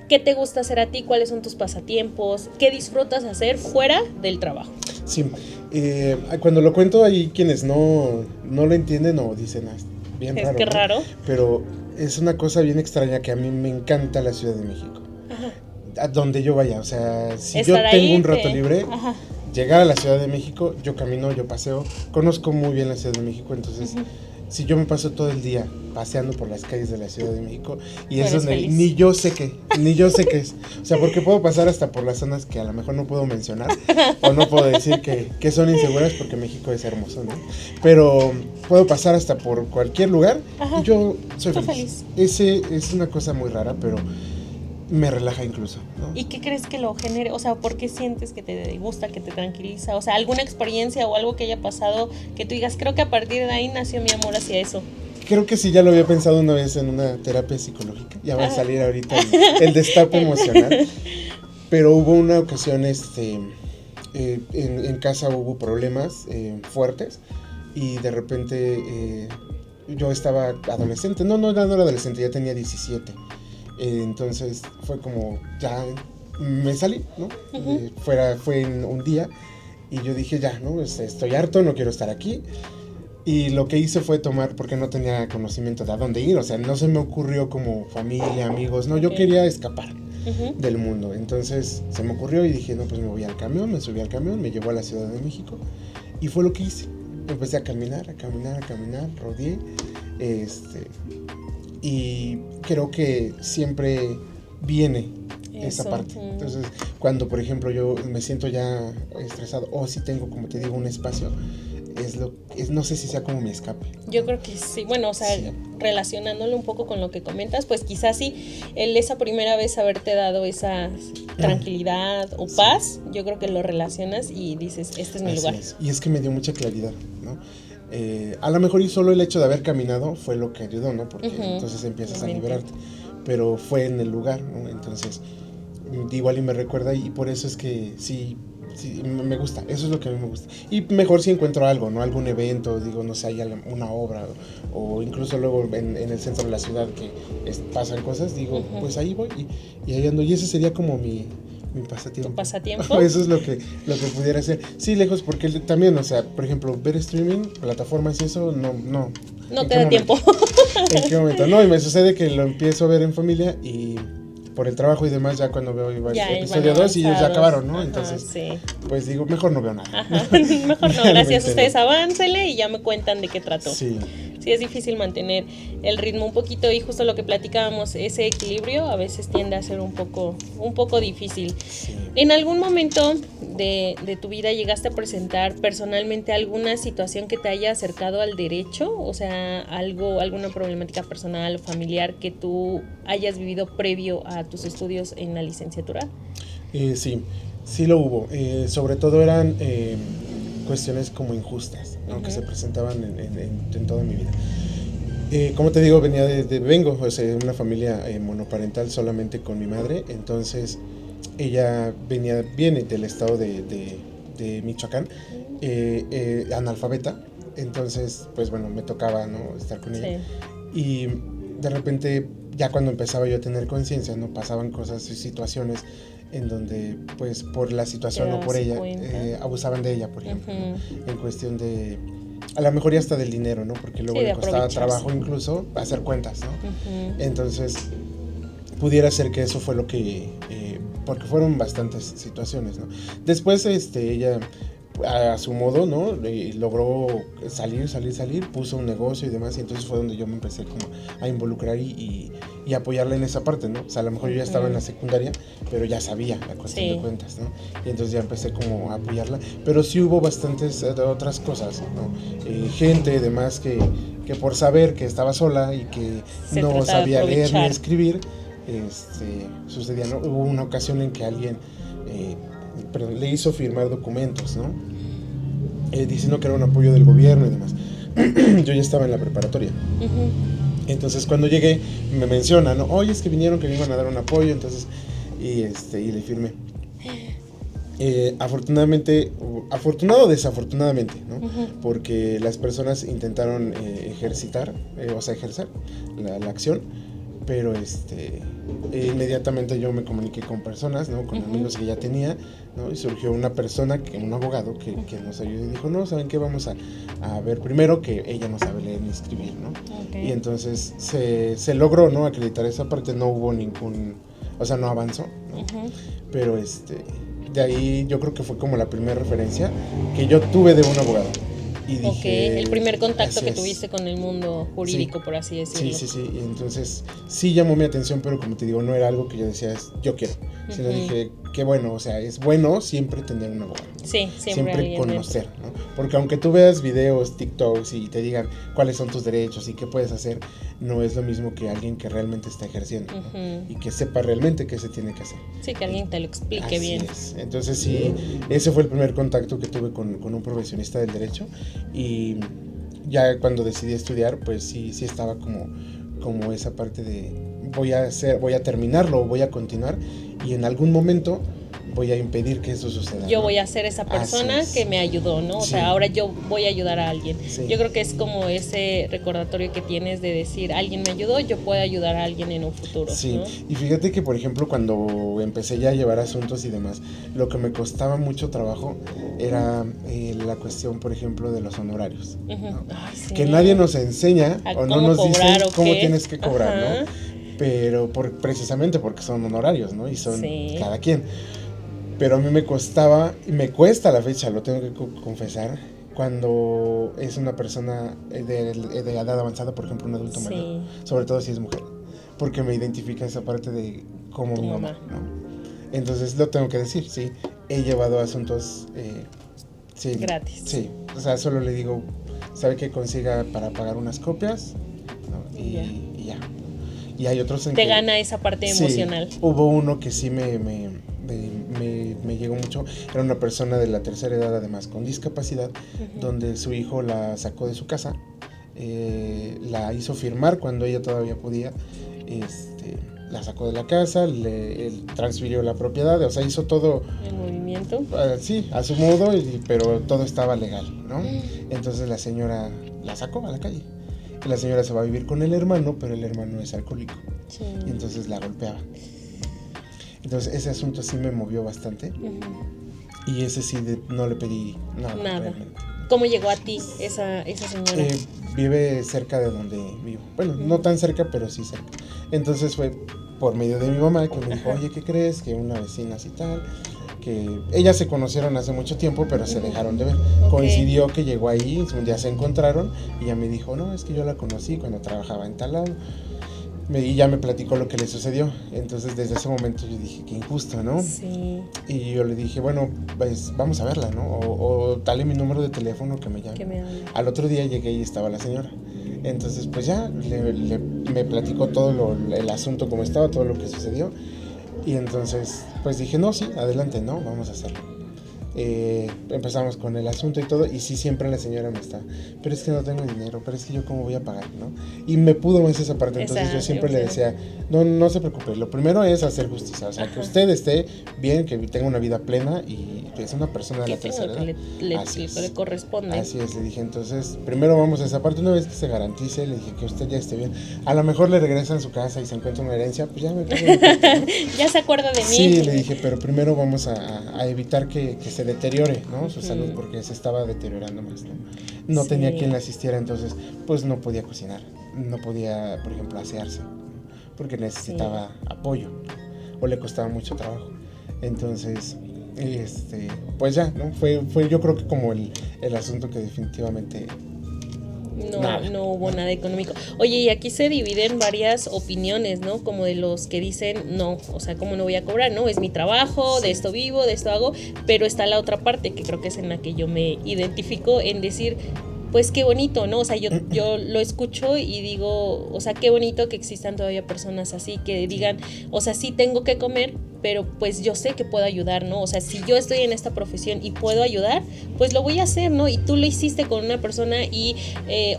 ¿Qué te gusta hacer a ti? ¿Cuáles son tus pasatiempos? ¿Qué disfrutas hacer fuera del trabajo? Sí, cuando lo cuento hay quienes no lo entienden o dicen, bien raro. Qué raro. Pero es una cosa bien extraña que a mí me encanta la Ciudad de México. Ajá. A donde yo vaya, o sea, si yo tengo un rato libre, llegar a la Ciudad de México, yo camino, yo paseo, conozco muy bien la Ciudad de México, entonces... Si yo me paso todo el día paseando por las calles de la Ciudad de México y es donde ni yo sé qué es. O sea, porque puedo pasar hasta por las zonas que a lo mejor no puedo mencionar o no puedo decir que son inseguras porque México es hermoso, ¿no? Pero puedo pasar hasta por cualquier lugar y yo soy feliz. Ese es una cosa muy rara, pero me relaja incluso, ¿no? ¿Y qué crees que lo genere? O sea, ¿por qué sientes que te gusta, que te tranquiliza? O sea, ¿alguna experiencia o algo que haya pasado que tú digas, creo que a partir de ahí nació mi amor hacia eso? Creo que sí, ya lo había pensado una vez en una terapia psicológica. Ya va a salir ahorita el destape emocional. Pero hubo una ocasión, en casa hubo problemas fuertes y de repente yo estaba adolescente. No era adolescente, ya tenía 17. Entonces fue como, ya me salí, ¿no? Fue en un día y yo dije, ya, ¿no? Estoy harto, no quiero estar aquí. Y lo que hice fue tomar, porque no tenía conocimiento de a dónde ir, o sea, no se me ocurrió como familia, amigos, no, yo quería escapar del mundo. Entonces se me ocurrió y dije, no, pues me voy al camión, me subí al camión, me llevó a la Ciudad de México y fue lo que hice. Empecé a caminar, rodeé, y creo que siempre viene esa parte. Entonces, cuando por ejemplo yo me siento ya estresado o si tengo, como te digo, un espacio, no sé si sea como mi escape. Yo creo que sí, bueno, o sea, relacionándolo un poco con lo que comentas, pues quizás sí, esa primera vez haberte dado esa tranquilidad o paz, yo creo que lo relacionas y dices, este es mi lugar. Y es que me dio mucha claridad, ¿no? A lo mejor y solo el hecho de haber caminado fue lo que ayudó, ¿no? Porque entonces empiezas a liberarte, pero fue en el lugar, ¿no? Entonces igual y me recuerda y por eso es que sí, sí, me gusta, eso es lo que a mí me gusta. Y mejor si encuentro algo, ¿no? Algún evento, digo, no sé, hay una obra, o incluso luego en el centro de la ciudad que pasan cosas, digo, pues ahí voy y ahí ando. Y ese sería como mi pasatiempo. ¿Tu pasatiempo? Eso es lo que pudiera hacer. Sí, lejos, porque también, o sea, por ejemplo, ver streaming, plataformas y eso, no. No te da tiempo. ¿En qué momento? No, y me sucede que lo empiezo a ver en familia y por el trabajo y demás, ya cuando veo episodio 2 y ellos ya acabaron, ¿no? Ajá, entonces, sí. pues digo, mejor no veo nada. Ajá. Mejor no, gracias. Ustedes aváncenle y ya me cuentan de qué trató. Sí. Sí, es difícil mantener el ritmo un poquito y justo lo que platicábamos, ese equilibrio a veces tiende a ser un poco difícil. Sí. ¿En algún momento de tu vida llegaste a presentar personalmente alguna situación que te haya acercado al derecho? O sea, alguna problemática personal o familiar que tú hayas vivido previo a tus estudios en la licenciatura? Sí lo hubo. Sobre todo eran cuestiones como injustas, ¿no? Que se presentaban en toda mi vida. Como te digo, vengo o sea, de una familia monoparental solamente con mi madre, entonces ella viene del estado de Michoacán, analfabeta, entonces pues bueno, me tocaba, ¿no?, estar con ella. Y de repente, ya cuando empezaba yo a tener conciencia, ¿no?, pasaban cosas y situaciones en donde, pues, por la situación o por ella, abusaban de ella, por ejemplo, ¿no? En cuestión de, a lo mejor ya hasta del dinero, ¿no? Porque luego le costaba trabajo incluso hacer cuentas, ¿no? Entonces, pudiera ser que eso fue lo que, porque fueron bastantes situaciones, ¿no? Después, ella, a su modo, ¿no?, logró salir, puso un negocio y demás, y entonces fue donde yo me empecé como a involucrar y apoyarla en esa parte, ¿no? O sea, a lo mejor yo ya estaba en la secundaria, pero ya sabía la cuestión de cuentas, ¿no? Y entonces ya empecé como a apoyarla, pero sí hubo bastantes otras cosas, ¿no? Gente, demás, que por saber que estaba sola y que no sabía leer ni escribir, sucedía, ¿no? Hubo una ocasión en que alguien le hizo firmar documentos, ¿no? Diciendo que era un apoyo del gobierno y demás. Yo ya estaba en la preparatoria. Entonces cuando llegué me menciona, ¿no? Oye, es que vinieron, que me iban a dar un apoyo, entonces, y le firmé. Afortunado o desafortunadamente, ¿no? Porque las personas intentaron ejercer la acción, pero inmediatamente yo me comuniqué con personas, ¿no?, con amigos que ya tenía, ¿no? Y surgió una persona, un abogado que nos ayudó y dijo, no, ¿saben qué? Vamos a ver primero que ella no sabe leer ni escribir, ¿no? Y entonces se logró, ¿no?, acreditar esa parte. No hubo no avanzó, ¿no? Pero de ahí yo creo que fue como la primera referencia que yo tuve de un abogado. Y dije, el primer contacto que tuviste con el mundo jurídico, por así decirlo. Sí, y entonces sí llamó mi atención, pero como te digo, no era algo que yo decía, yo quiero, sino dije, qué bueno, o sea, es bueno siempre tener un abogado. Sí, siempre conocer, ¿no? Porque aunque tú veas videos, TikToks y te digan cuáles son tus derechos y qué puedes hacer, no es lo mismo que alguien que realmente está ejerciendo, ¿no? Y que sepa realmente qué se tiene que hacer. Sí, que alguien te lo explique bien. Es. Entonces sí, ese fue el primer contacto que tuve con un profesionista del derecho, y ya cuando decidí estudiar, pues sí estaba como esa parte de voy a terminarlo, voy a continuar, y en algún momento voy a impedir que eso suceda. Yo voy a ser esa persona que me ayudó, ¿no? O sea, ahora yo voy a ayudar a alguien. Sí. Yo creo que es como ese recordatorio que tienes de decir, alguien me ayudó, yo puedo ayudar a alguien en un futuro. Sí, ¿no? Y fíjate que, por ejemplo, cuando empecé ya a llevar asuntos y demás, lo que me costaba mucho trabajo era la cuestión, por ejemplo, de los honorarios, ¿no? Ay, sí. Que nadie nos enseña o no nos dicen cómo tienes que cobrar, ¿no? Pero precisamente porque son honorarios, ¿no? Y son cada quien. Pero a mí me costaba, y me cuesta a la fecha, lo tengo que confesar, cuando es una persona de edad avanzada, por ejemplo, un adulto mayor, sobre todo si es mujer, porque me identifica esa parte de como mi mamá, ¿no? Entonces lo tengo que decir, sí, he llevado asuntos gratis. Sí, o sea, solo le digo, ¿sabe que consiga para pagar unas copias? ¿No? Y ya. Y hay otros en que... Te gana esa parte emocional. Hubo uno que sí me llegó mucho. Era una persona de la tercera edad, además con discapacidad, donde su hijo la sacó de su casa, la hizo firmar cuando ella todavía podía, la sacó de la casa, él transfirió la propiedad, o sea, hizo todo... El movimiento. Sí, a su modo, pero todo estaba legal, ¿no? Entonces la señora la sacó a la calle. Y la señora se va a vivir con el hermano, pero el hermano es alcohólico. Sí. Y entonces la golpeaba. Entonces ese asunto sí me movió bastante. Y ese sí no le pedí nada. Realmente. ¿Cómo llegó a ti esa señora? Vive cerca de donde vivo. Bueno, no tan cerca, pero sí cerca. Entonces fue por medio de mi mamá que me dijo, oye, ¿qué crees? Que una vecina así tal, que ellas se conocieron hace mucho tiempo, pero se dejaron de ver. Coincidió que llegó ahí, un día se encontraron y ella me dijo, no, es que yo la conocí cuando trabajaba en tal lado. Y ya me platicó lo que le sucedió. Entonces desde ese momento yo dije, qué injusto, ¿no? Sí. Y yo le dije, bueno, pues vamos a verla, ¿no? O dale mi número de teléfono que me llame. Al otro día llegué y estaba la señora. Entonces pues ya me platicó todo el asunto, cómo estaba, todo lo que sucedió. Y entonces pues dije, no, sí, adelante, ¿no? Vamos a hacerlo. Empezamos con el asunto y todo, y sí, siempre la señora me está, pero es que no tengo dinero, pero es que yo cómo voy a pagar, ¿no? Y me pudo más esa parte. Entonces yo siempre le decía, no se preocupe, lo primero es hacer justicia, o sea, que usted esté bien, que tenga una vida plena y que es una persona de la tercera edad, le corresponde. Así es, le dije, entonces primero vamos a esa parte. Una vez que se garantice, le dije que usted ya esté bien, a lo mejor le regresan a su casa y se encuentra una herencia, pues ya me pago, ¿no? Ya se acuerda de mí. Sí, le dije, pero primero vamos a evitar que se deteriore, ¿no? Su salud, porque se estaba deteriorando más, ¿no? Tenía quien la asistiera, entonces pues no podía cocinar, no podía, por ejemplo, asearse, ¿no? Porque necesitaba apoyo, o le costaba mucho trabajo. Entonces pues ya, ¿no? Fue yo creo que como el asunto que definitivamente no hubo nada económico. Oye, y aquí se dividen varias opiniones, ¿no? Como de los que dicen, no, o sea, ¿cómo no voy a cobrar? No, es mi trabajo, de esto vivo, de esto hago, pero está la otra parte, que creo que es en la que yo me identifico, en decir, pues qué bonito, ¿no? O sea, yo lo escucho y digo, o sea, qué bonito que existan todavía personas así, que digan, o sea, sí tengo que comer, pero pues yo sé que puedo ayudar, ¿no? O sea, si yo estoy en esta profesión y puedo ayudar, pues lo voy a hacer, ¿no? Y tú lo hiciste con una persona y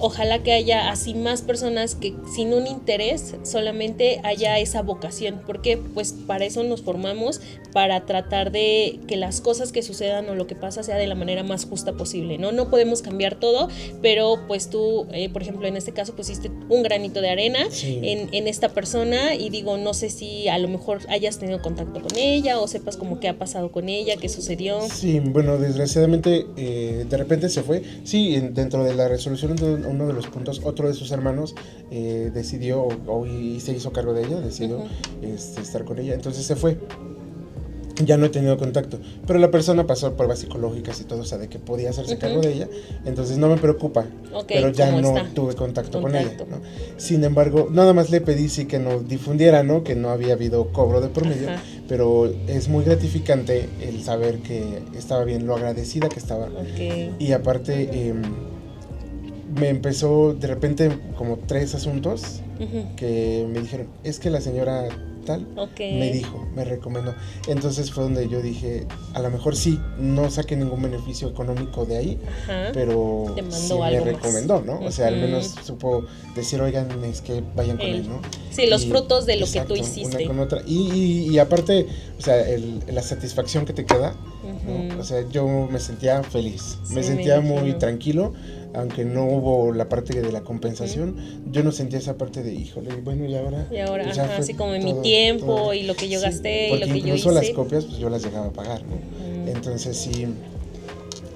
ojalá que haya así más personas que sin un interés solamente haya esa vocación, porque pues para eso nos formamos, para tratar de que las cosas que sucedan o lo que pasa sea de la manera más justa posible, ¿no? No podemos cambiar todo, pero pues tú, por ejemplo, en este caso pusiste un granito de arena en esta persona y digo, no sé si a lo mejor hayas tenido contacto con ella o sepas como qué ha pasado con ella, qué sucedió. Sí, bueno, desgraciadamente de repente se fue. Sí, dentro de la resolución de uno de los puntos, otro de sus hermanos decidió y se hizo cargo de ella, decidió estar con ella, entonces se fue. Ya no he tenido contacto, pero la persona pasó pruebas psicológicas y todo, o sea, de que podía hacerse cargo de ella, entonces no me preocupa, pero ya no tuve contacto con ella, ¿no? Sin embargo, nada más le pedí sí que no difundiera, ¿no? Que no había habido cobro de por medio, pero es muy gratificante el saber que estaba bien, lo agradecida que estaba, y aparte me empezó de repente como 3 asuntos que me dijeron, es que la señora tal me dijo, me recomendó. Entonces fue donde yo dije, a lo mejor sí, no saqué ningún beneficio económico de ahí, pero sí me recomendó, ¿no? O sea, al menos supo decir, oigan, es que vayan con él, ¿no? Sí, los frutos de lo que tú hiciste. Una con otra. Y aparte, o sea, la satisfacción que te queda, ¿no? O sea, yo me sentía feliz, me sentía muy tranquilo. Aunque no hubo la parte de la compensación, yo no sentía esa parte de, híjole, bueno, y ahora pues así como en mi tiempo y lo que yo gasté y lo que yo hice. Incluso las copias, pues yo las llegaba a pagar, ¿no? Entonces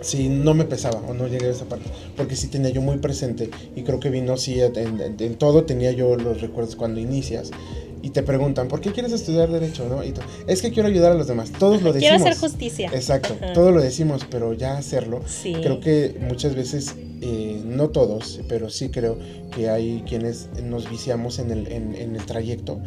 sí, no me pesaba o no llegué a esa parte, porque sí tenía yo muy presente y creo que vino, sí, en todo tenía yo los recuerdos cuando inicias. Y te preguntan, ¿por qué quieres estudiar Derecho? ¿No? Y es que quiero ayudar a los demás. Todos lo decimos. Quiero hacer justicia. Exacto, todos lo decimos, pero ya hacerlo. Creo que muchas veces, no todos, pero sí creo que hay quienes nos viciamos en el trayecto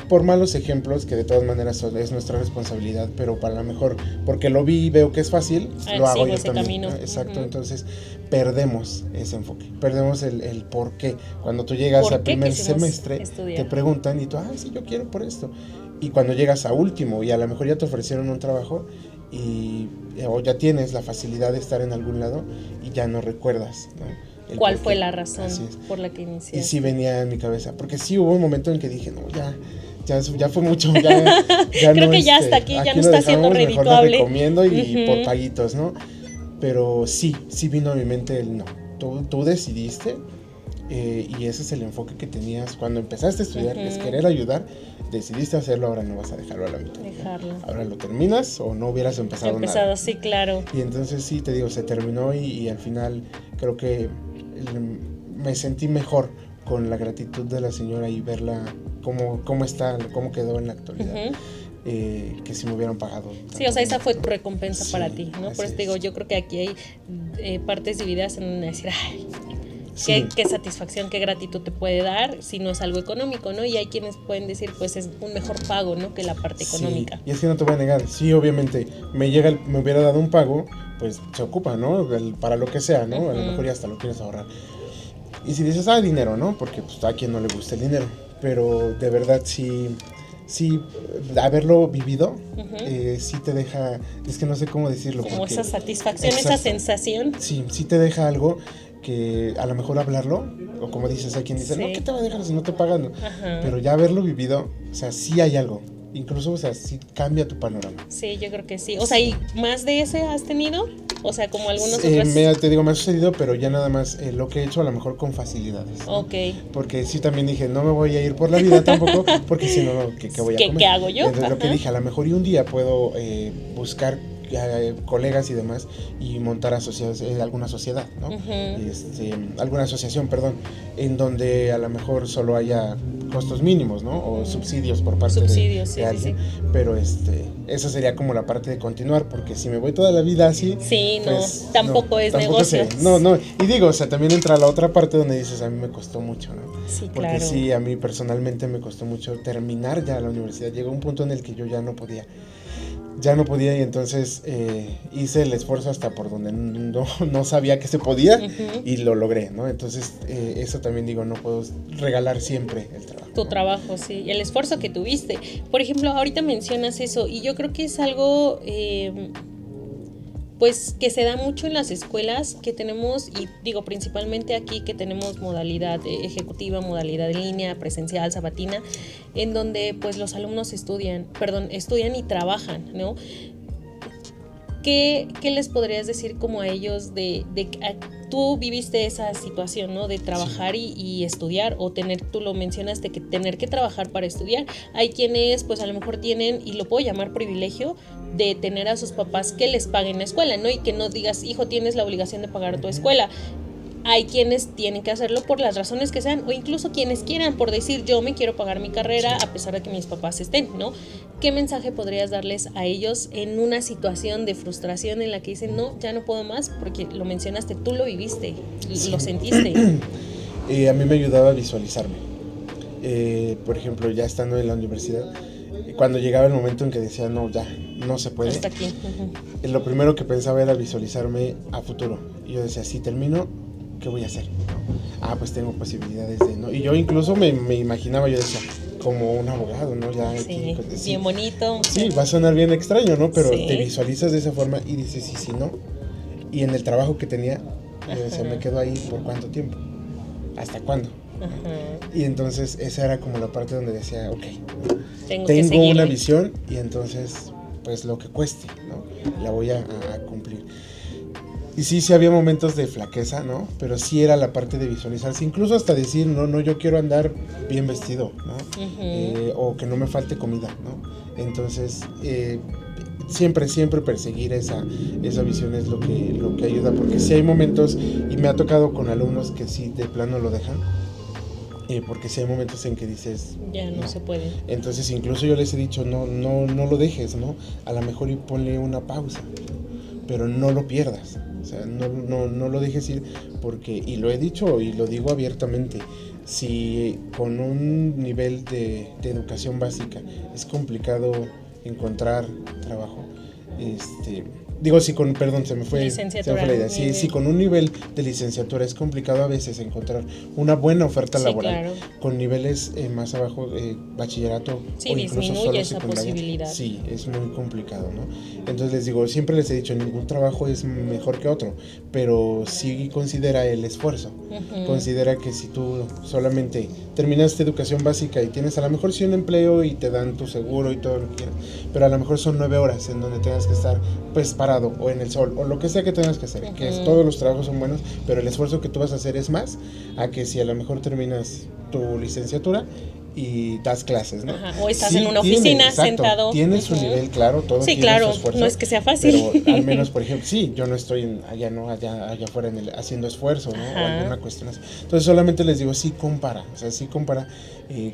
por malos ejemplos, que de todas maneras es nuestra responsabilidad, pero para lo mejor, porque lo vi y veo que es fácil, lo hago yo también, ¿no? Exacto, entonces perdemos ese enfoque, perdemos el por qué. Cuando tú llegas al primer semestre, te preguntan y tú, sí, yo quiero por esto. Y cuando llegas a último y a lo mejor ya te ofrecieron un trabajo o ya tienes la facilidad de estar en algún lado y ya no recuerdas, ¿no? ¿Cuál fue la razón por la que iniciaste? Y sí venía en mi cabeza, porque sí hubo un momento en que dije, no, ya fue mucho, ya Creo no, que ya hasta aquí ya no lo está siendo dejamos, mejor la redituable. recomiendo y Ujú. por paguitos, ¿no? Pero sí vino a mi mente el no. Tú decidiste y ese es el enfoque que tenías cuando empezaste a estudiar, es querer ayudar, decidiste hacerlo, ahora no vas a dejarlo a la mitad. Dejarlo. Ahora lo terminas o no hubieras empezado nada. Sí, claro. Y entonces sí, te digo, se terminó y al final creo que me sentí mejor con la gratitud de la señora y verla cómo está, cómo quedó en la actualidad. Que si me hubieran pagado. Sí, o sea, esa fue tu recompensa Sí, para ti, ¿no? Por eso te digo, yo creo que aquí hay partes divididas en decir, ay, sí. qué satisfacción, qué gratitud te puede dar si no es algo económico, ¿no? Y hay quienes pueden decir, pues es un mejor pago, ¿no? Que la parte económica. Y es que no te voy a negar, sí, obviamente, me hubiera dado un pago, pues se ocupa, ¿no? Para lo que sea, ¿no? A lo mejor ya hasta lo quieres ahorrar. Y si dices, dinero, ¿no? Porque pues a quien no le gusta el dinero. Pero de verdad sí, haberlo vivido, sí te deja, es que no sé cómo decirlo. Como porque, esa satisfacción, exacto, esa sensación. Sí te deja algo que a lo mejor hablarlo, o como dices, hay quien dice, no, ¿qué te va a dejar si no te pagan? Pero ya haberlo vivido, o sea, sí hay algo. Incluso, o sea, sí cambia tu panorama. Sí, yo creo que sí. O sea, ¿y más de ese has tenido? O sea, como algunos otros. Te digo, me ha sucedido, pero ya nada más lo que he hecho a lo mejor con facilidades, ¿no? Ok. Porque sí también dije, no me voy a ir por la vida tampoco, porque si no, ¿qué voy a comer? ¿Qué hago yo? Entonces lo que dije, a lo mejor y un día puedo buscar colegas y demás y montar alguna sociedad, ¿no? Alguna asociación, perdón, en donde a lo mejor solo haya costos mínimos, ¿no? O subsidios por parte de alguien. Sí. Pero esa sería como la parte de continuar, porque si me voy toda la vida así, sí, pues, tampoco es negocio. No, y digo, o sea, también entra la otra parte donde dices, a mí me costó mucho, ¿no? Sí, porque claro. sí, a mí personalmente me costó mucho terminar ya la universidad. Llegó un punto en el que yo ya no podía y entonces hice el esfuerzo hasta por donde no sabía que se podía y lo logré, ¿no? Entonces eso también digo, no puedo regalar siempre el trabajo. Tu trabajo, sí, y el esfuerzo que tuviste. Por ejemplo, ahorita mencionas eso y yo creo que es algo pues que se da mucho en las escuelas que tenemos, y digo principalmente aquí que tenemos modalidad ejecutiva, modalidad en línea, presencial, sabatina, en donde pues los alumnos estudian y trabajan, ¿no? ¿Qué les podrías decir como a ellos tú viviste esa situación, ¿no? De trabajar y estudiar, o tú lo mencionaste, que tener que trabajar para estudiar. Hay quienes pues a lo mejor tienen, y lo puedo llamar privilegio, de tener a sus papás que les paguen la escuela, ¿no? Y que no digas, hijo, tienes la obligación de pagar tu escuela. Hay quienes tienen que hacerlo por las razones que sean, o incluso quienes quieran, por decir, yo me quiero pagar mi carrera a pesar de que mis papás estén, ¿no? ¿Qué mensaje podrías darles a ellos en una situación de frustración en la que dicen, no, ya no puedo más? Porque lo mencionaste, tú lo viviste, lo sentiste. A mí me ayudaba a visualizarme. Por ejemplo, ya estando en la universidad, cuando llegaba el momento en que decía, no, ya, no se puede. Hasta aquí. Lo primero que pensaba era visualizarme a futuro. Y yo decía, si termino, ¿qué voy a hacer? Pues tengo posibilidades de, ¿no? Y yo incluso me imaginaba, yo decía, como un abogado, ¿no? Ya sí, bien bonito. Sí, va a sonar bien extraño, ¿no? Pero sí. Te visualizas de esa forma y dices, ¿y si no? Y en el trabajo que tenía, yo decía, ¿me quedo ahí por cuánto tiempo? ¿Hasta cuándo? Y entonces esa era como la parte donde decía, ok, tengo una visión y entonces, pues lo que cueste, ¿no? La voy a cumplir. Y sí había momentos de flaqueza, ¿no? Pero sí era la parte de visualizarse, incluso hasta decir, no, yo quiero andar bien vestido, ¿no? O que no me falte comida, ¿no? Entonces, siempre perseguir esa visión es lo que ayuda, porque sí hay momentos, y me ha tocado con alumnos que sí de plano lo dejan, porque sí hay momentos en que dices, ya no se puede. Entonces incluso yo les he dicho, no lo dejes, ¿no? A lo mejor y ponle una pausa, pero no lo pierdas. O sea, no lo dejes ir, porque, y lo he dicho y lo digo abiertamente, si con un nivel de educación básica es complicado encontrar trabajo, Digo, si con, perdón, se me fue la idea. Si con un nivel de licenciatura es complicado a veces encontrar una buena oferta laboral, claro. Con niveles más abajo, bachillerato o incluso solo esa secundaria, posibilidad. Sí, es muy complicado, ¿no? Entonces les digo, siempre les he dicho, ningún trabajo es mejor que otro, pero sí considera el esfuerzo. Considera que si tú solamente terminaste educación básica y tienes a lo mejor sí un empleo y te dan tu seguro y todo lo que quieras, pero a lo mejor son 9 horas en donde tengas que estar pues parado o en el sol o lo que sea que tengas que hacer, que todos los trabajos son buenos, pero el esfuerzo que tú vas a hacer es más a que si a lo mejor terminas tu licenciatura y das clases, ¿no? O estás en una oficina sentado. Tienes su nivel, claro, todo sí, tiene claro, su esfuerzo. No es que sea fácil. Pero al menos, por ejemplo, sí, yo no estoy allá afuera haciendo esfuerzo, ¿no? O alguna cuestión así. Entonces solamente les digo, sí compara,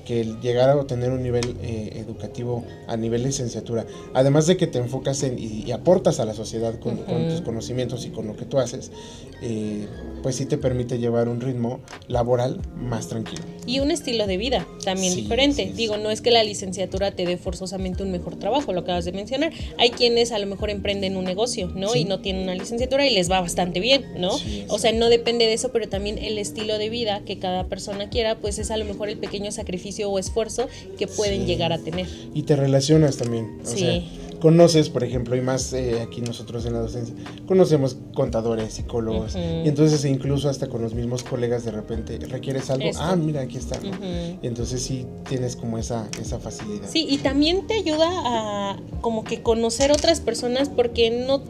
que el llegar a tener un nivel educativo a nivel licenciatura, además de que te enfocas y aportas a la sociedad con tus conocimientos y con lo que tú haces, pues sí te permite llevar un ritmo laboral más tranquilo. Y un estilo de vida también diferente. Sí. Digo, no es que la licenciatura te dé forzosamente un mejor trabajo, lo acabas de mencionar. Hay quienes a lo mejor emprenden un negocio, ¿no? Y no tienen una licenciatura y les va bastante bien, ¿no? Sí, o sea, no depende de eso, pero también el estilo de vida que cada persona quiera, pues es a lo mejor el pequeño sacrificio o esfuerzo que pueden llegar a tener. Y te relacionas también, o sea, conoces, por ejemplo, y más aquí nosotros en la docencia, conocemos contadores, psicólogos, y entonces incluso hasta con los mismos colegas de repente requieres algo, mira, aquí está, ¿no? Y entonces sí tienes como esa facilidad. Sí, y también te ayuda a como que conocer otras personas porque no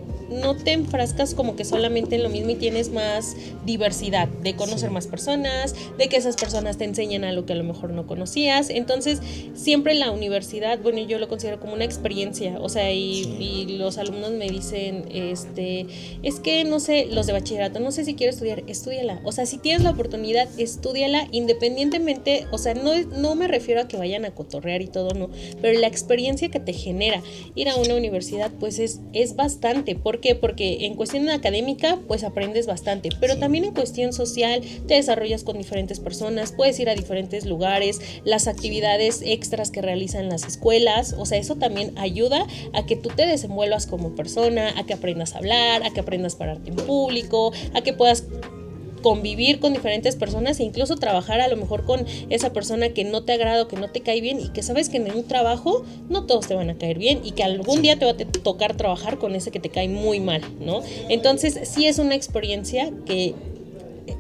te enfrascas como que solamente en lo mismo y tienes más diversidad de conocer más personas, de que esas personas te enseñan algo que a lo mejor no conocías. Entonces, siempre la universidad, bueno, yo lo considero como una experiencia, o sea, y los alumnos me dicen, es que no sé, los de bachillerato, no sé si quiero estudiar, estúdiala. O sea, si tienes la oportunidad, estúdiala independientemente, o sea, no me refiero a que vayan a cotorrear y todo, no, pero la experiencia que te genera ir a una universidad, pues es bastante. ¿Por qué? Porque en cuestión académica, pues aprendes bastante, pero también en cuestión social te desarrollas con diferentes personas, puedes ir a diferentes lugares, las actividades extras que realizan las escuelas, o sea, eso también ayuda a que tú te desenvuelvas como persona, a que aprendas a hablar, a que aprendas a pararte en público, a que puedas convivir con diferentes personas e incluso trabajar a lo mejor con esa persona que no te agrada o que no te cae bien y que sabes que en un trabajo no todos te van a caer bien y que algún día te va a tocar trabajar con ese que te cae muy mal, ¿no? Entonces sí es una experiencia que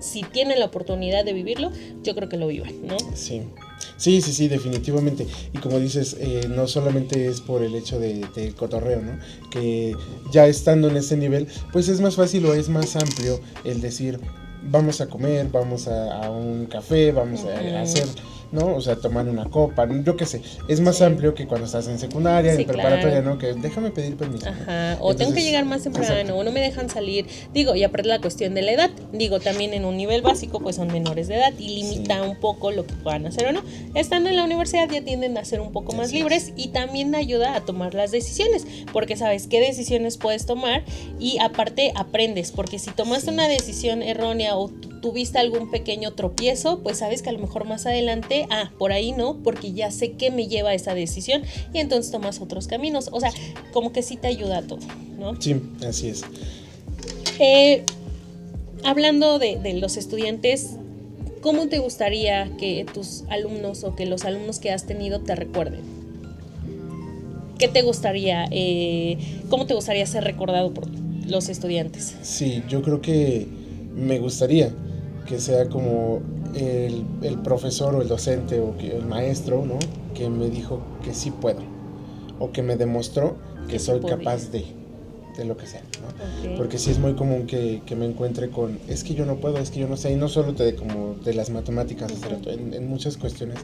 si tienen la oportunidad de vivirlo, yo creo que lo vivan, ¿no? Sí, definitivamente. Y como dices, no solamente es por el hecho de cotorreo, ¿no? Que ya estando en ese nivel, pues es más fácil o es más amplio el decir, vamos a comer, vamos a un café, vamos a hacer, ¿no? O sea, tomar una copa, yo qué sé. Es más amplio que cuando estás en secundaria, en preparatoria, ¿no? Que déjame pedir permiso. O entonces, tengo que llegar más temprano, o no me dejan salir. Digo, y aparte la cuestión de la edad. Digo, también en un nivel básico, pues son menores de edad y limita un poco lo que puedan hacer o no. Estando en la universidad ya tienden a ser un poco más libres y también ayuda a tomar las decisiones, porque sabes qué decisiones puedes tomar y aparte aprendes, porque si tomaste una decisión errónea o tuviste algún pequeño tropiezo, pues sabes que a lo mejor más adelante, por ahí no, porque ya sé qué me lleva a esa decisión y entonces tomas otros caminos. O sea, como que sí te ayuda a todo, ¿no? Sí, así es. Hablando de los estudiantes, ¿cómo te gustaría que tus alumnos o que los alumnos que has tenido te recuerden? ¿Qué te gustaría, cómo te gustaría ser recordado por los estudiantes? Sí, yo creo que me gustaría que sea como el profesor o el docente o el maestro, ¿no? Que me dijo que sí puedo o que me demostró que soy capaz de lo que sea, ¿no? Porque sí es muy común que me encuentre con es que yo no puedo, es que yo no sé, y no solo como de las matemáticas, en muchas cuestiones.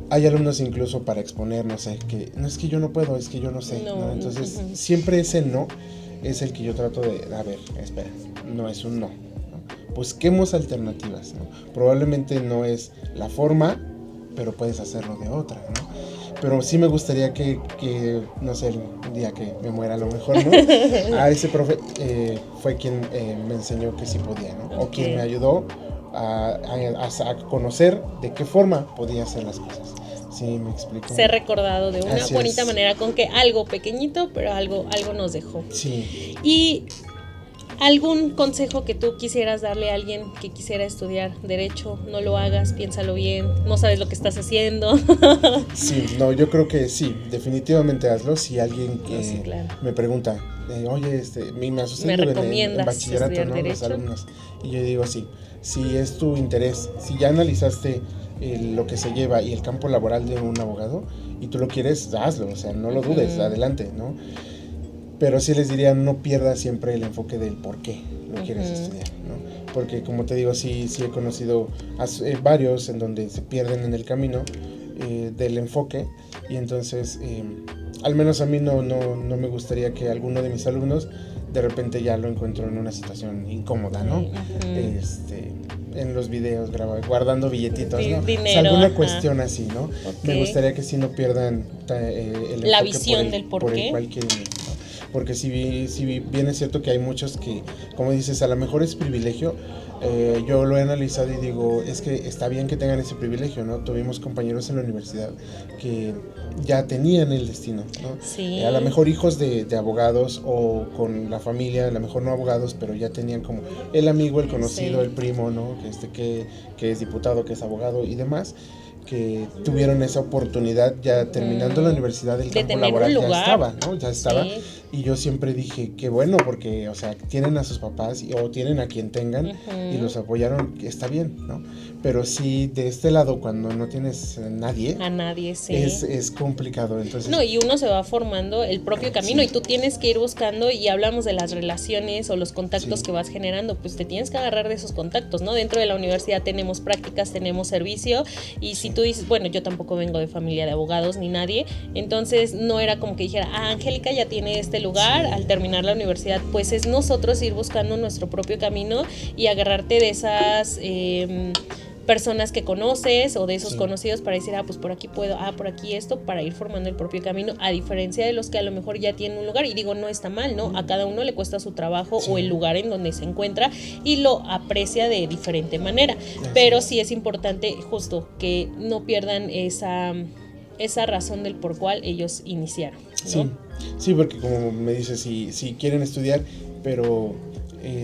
Hay alumnos incluso para exponer, no sé, que no es que yo no puedo, es que yo no sé, ¿no? Entonces siempre ese no es el que yo trato de, a ver, espera, no es un no. Busquemos alternativas, ¿no? Probablemente no es la forma, pero puedes hacerlo de otra, ¿no? Pero sí me gustaría que no sé, un día que me muera a lo mejor, ¿no? A ese profe fue quien me enseñó que sí podía, ¿no? O quien me ayudó a conocer de qué forma podía hacer las cosas. Sí, me explico. ser recordado de una Así bonita es. manera, con que algo pequeñito, pero algo nos dejó. Sí. Y algún consejo que tú quisieras darle a alguien que quisiera estudiar derecho, no lo hagas, piénsalo bien, no sabes lo que estás haciendo. Sí, no, yo creo que sí, definitivamente hazlo. Si alguien No, sí, claro. me pregunta, oye, me asusté ¿Me en recomiendas bachillerato, estudiar ¿no? Los derecho? alumnos. Y yo digo, sí, si es tu interés, si ya analizaste lo que se lleva y el campo laboral de un abogado y tú lo quieres, hazlo, o sea, no lo dudes, adelante, ¿no? Pero sí les diría, no pierdas siempre el enfoque del por qué lo quieres estudiar, ¿no? Porque como te digo, sí he conocido varios en donde se pierden en el camino del enfoque, y entonces al menos a mí no me gustaría que alguno de mis alumnos de repente ya lo encuentro en una situación incómoda, ¿no? En los videos guardando billetitos, ¿no? Dinero, o sea, alguna cuestión así, ¿no? Okay. Me gustaría que sí no pierdan el la enfoque visión del por qué. el cual quieren ir, ¿no? Porque si bien es cierto que hay muchos que, como dices, a lo mejor es privilegio. Yo lo he analizado y digo, es que está bien que tengan ese privilegio, ¿no? Tuvimos compañeros en la universidad que ya tenían el destino, ¿no? Sí. A lo mejor hijos de abogados o con la familia, a lo mejor no abogados, pero ya tenían como el amigo, el conocido, el primo, ¿no? Que es diputado, que es abogado y demás, que tuvieron esa oportunidad ya terminando la universidad, el campo laboral ya estaba, ¿no? Ya estaba. Sí. Y yo siempre dije, qué bueno, porque, o sea, tienen a sus papás o tienen a quien tengan y los apoyaron, está bien, ¿no? Pero sí, de este lado, cuando no tienes a nadie, sí. Es complicado, entonces. No, y uno se va formando el propio camino, y tú tienes que ir buscando, y hablamos de las relaciones o los contactos que vas generando, pues te tienes que agarrar de esos contactos, ¿no? Dentro de la universidad tenemos prácticas, tenemos servicio, y si tú dices, bueno, yo tampoco vengo de familia de abogados ni nadie, entonces no era como que dijera, Angélica ya tiene este lugar al terminar la universidad. Pues es nosotros ir buscando nuestro propio camino y agarrarte de esas personas que conoces o de esos conocidos para decir, pues por aquí puedo, por aquí esto, para ir formando el propio camino, a diferencia de los que a lo mejor ya tienen un lugar. Y digo, no está mal, ¿no? A cada uno le cuesta su trabajo o el lugar en donde se encuentra y lo aprecia de diferente manera. Pero sí es importante justo que no pierdan esa razón del por cual ellos iniciaron, ¿no? Sí, porque como me dices, si quieren estudiar, pero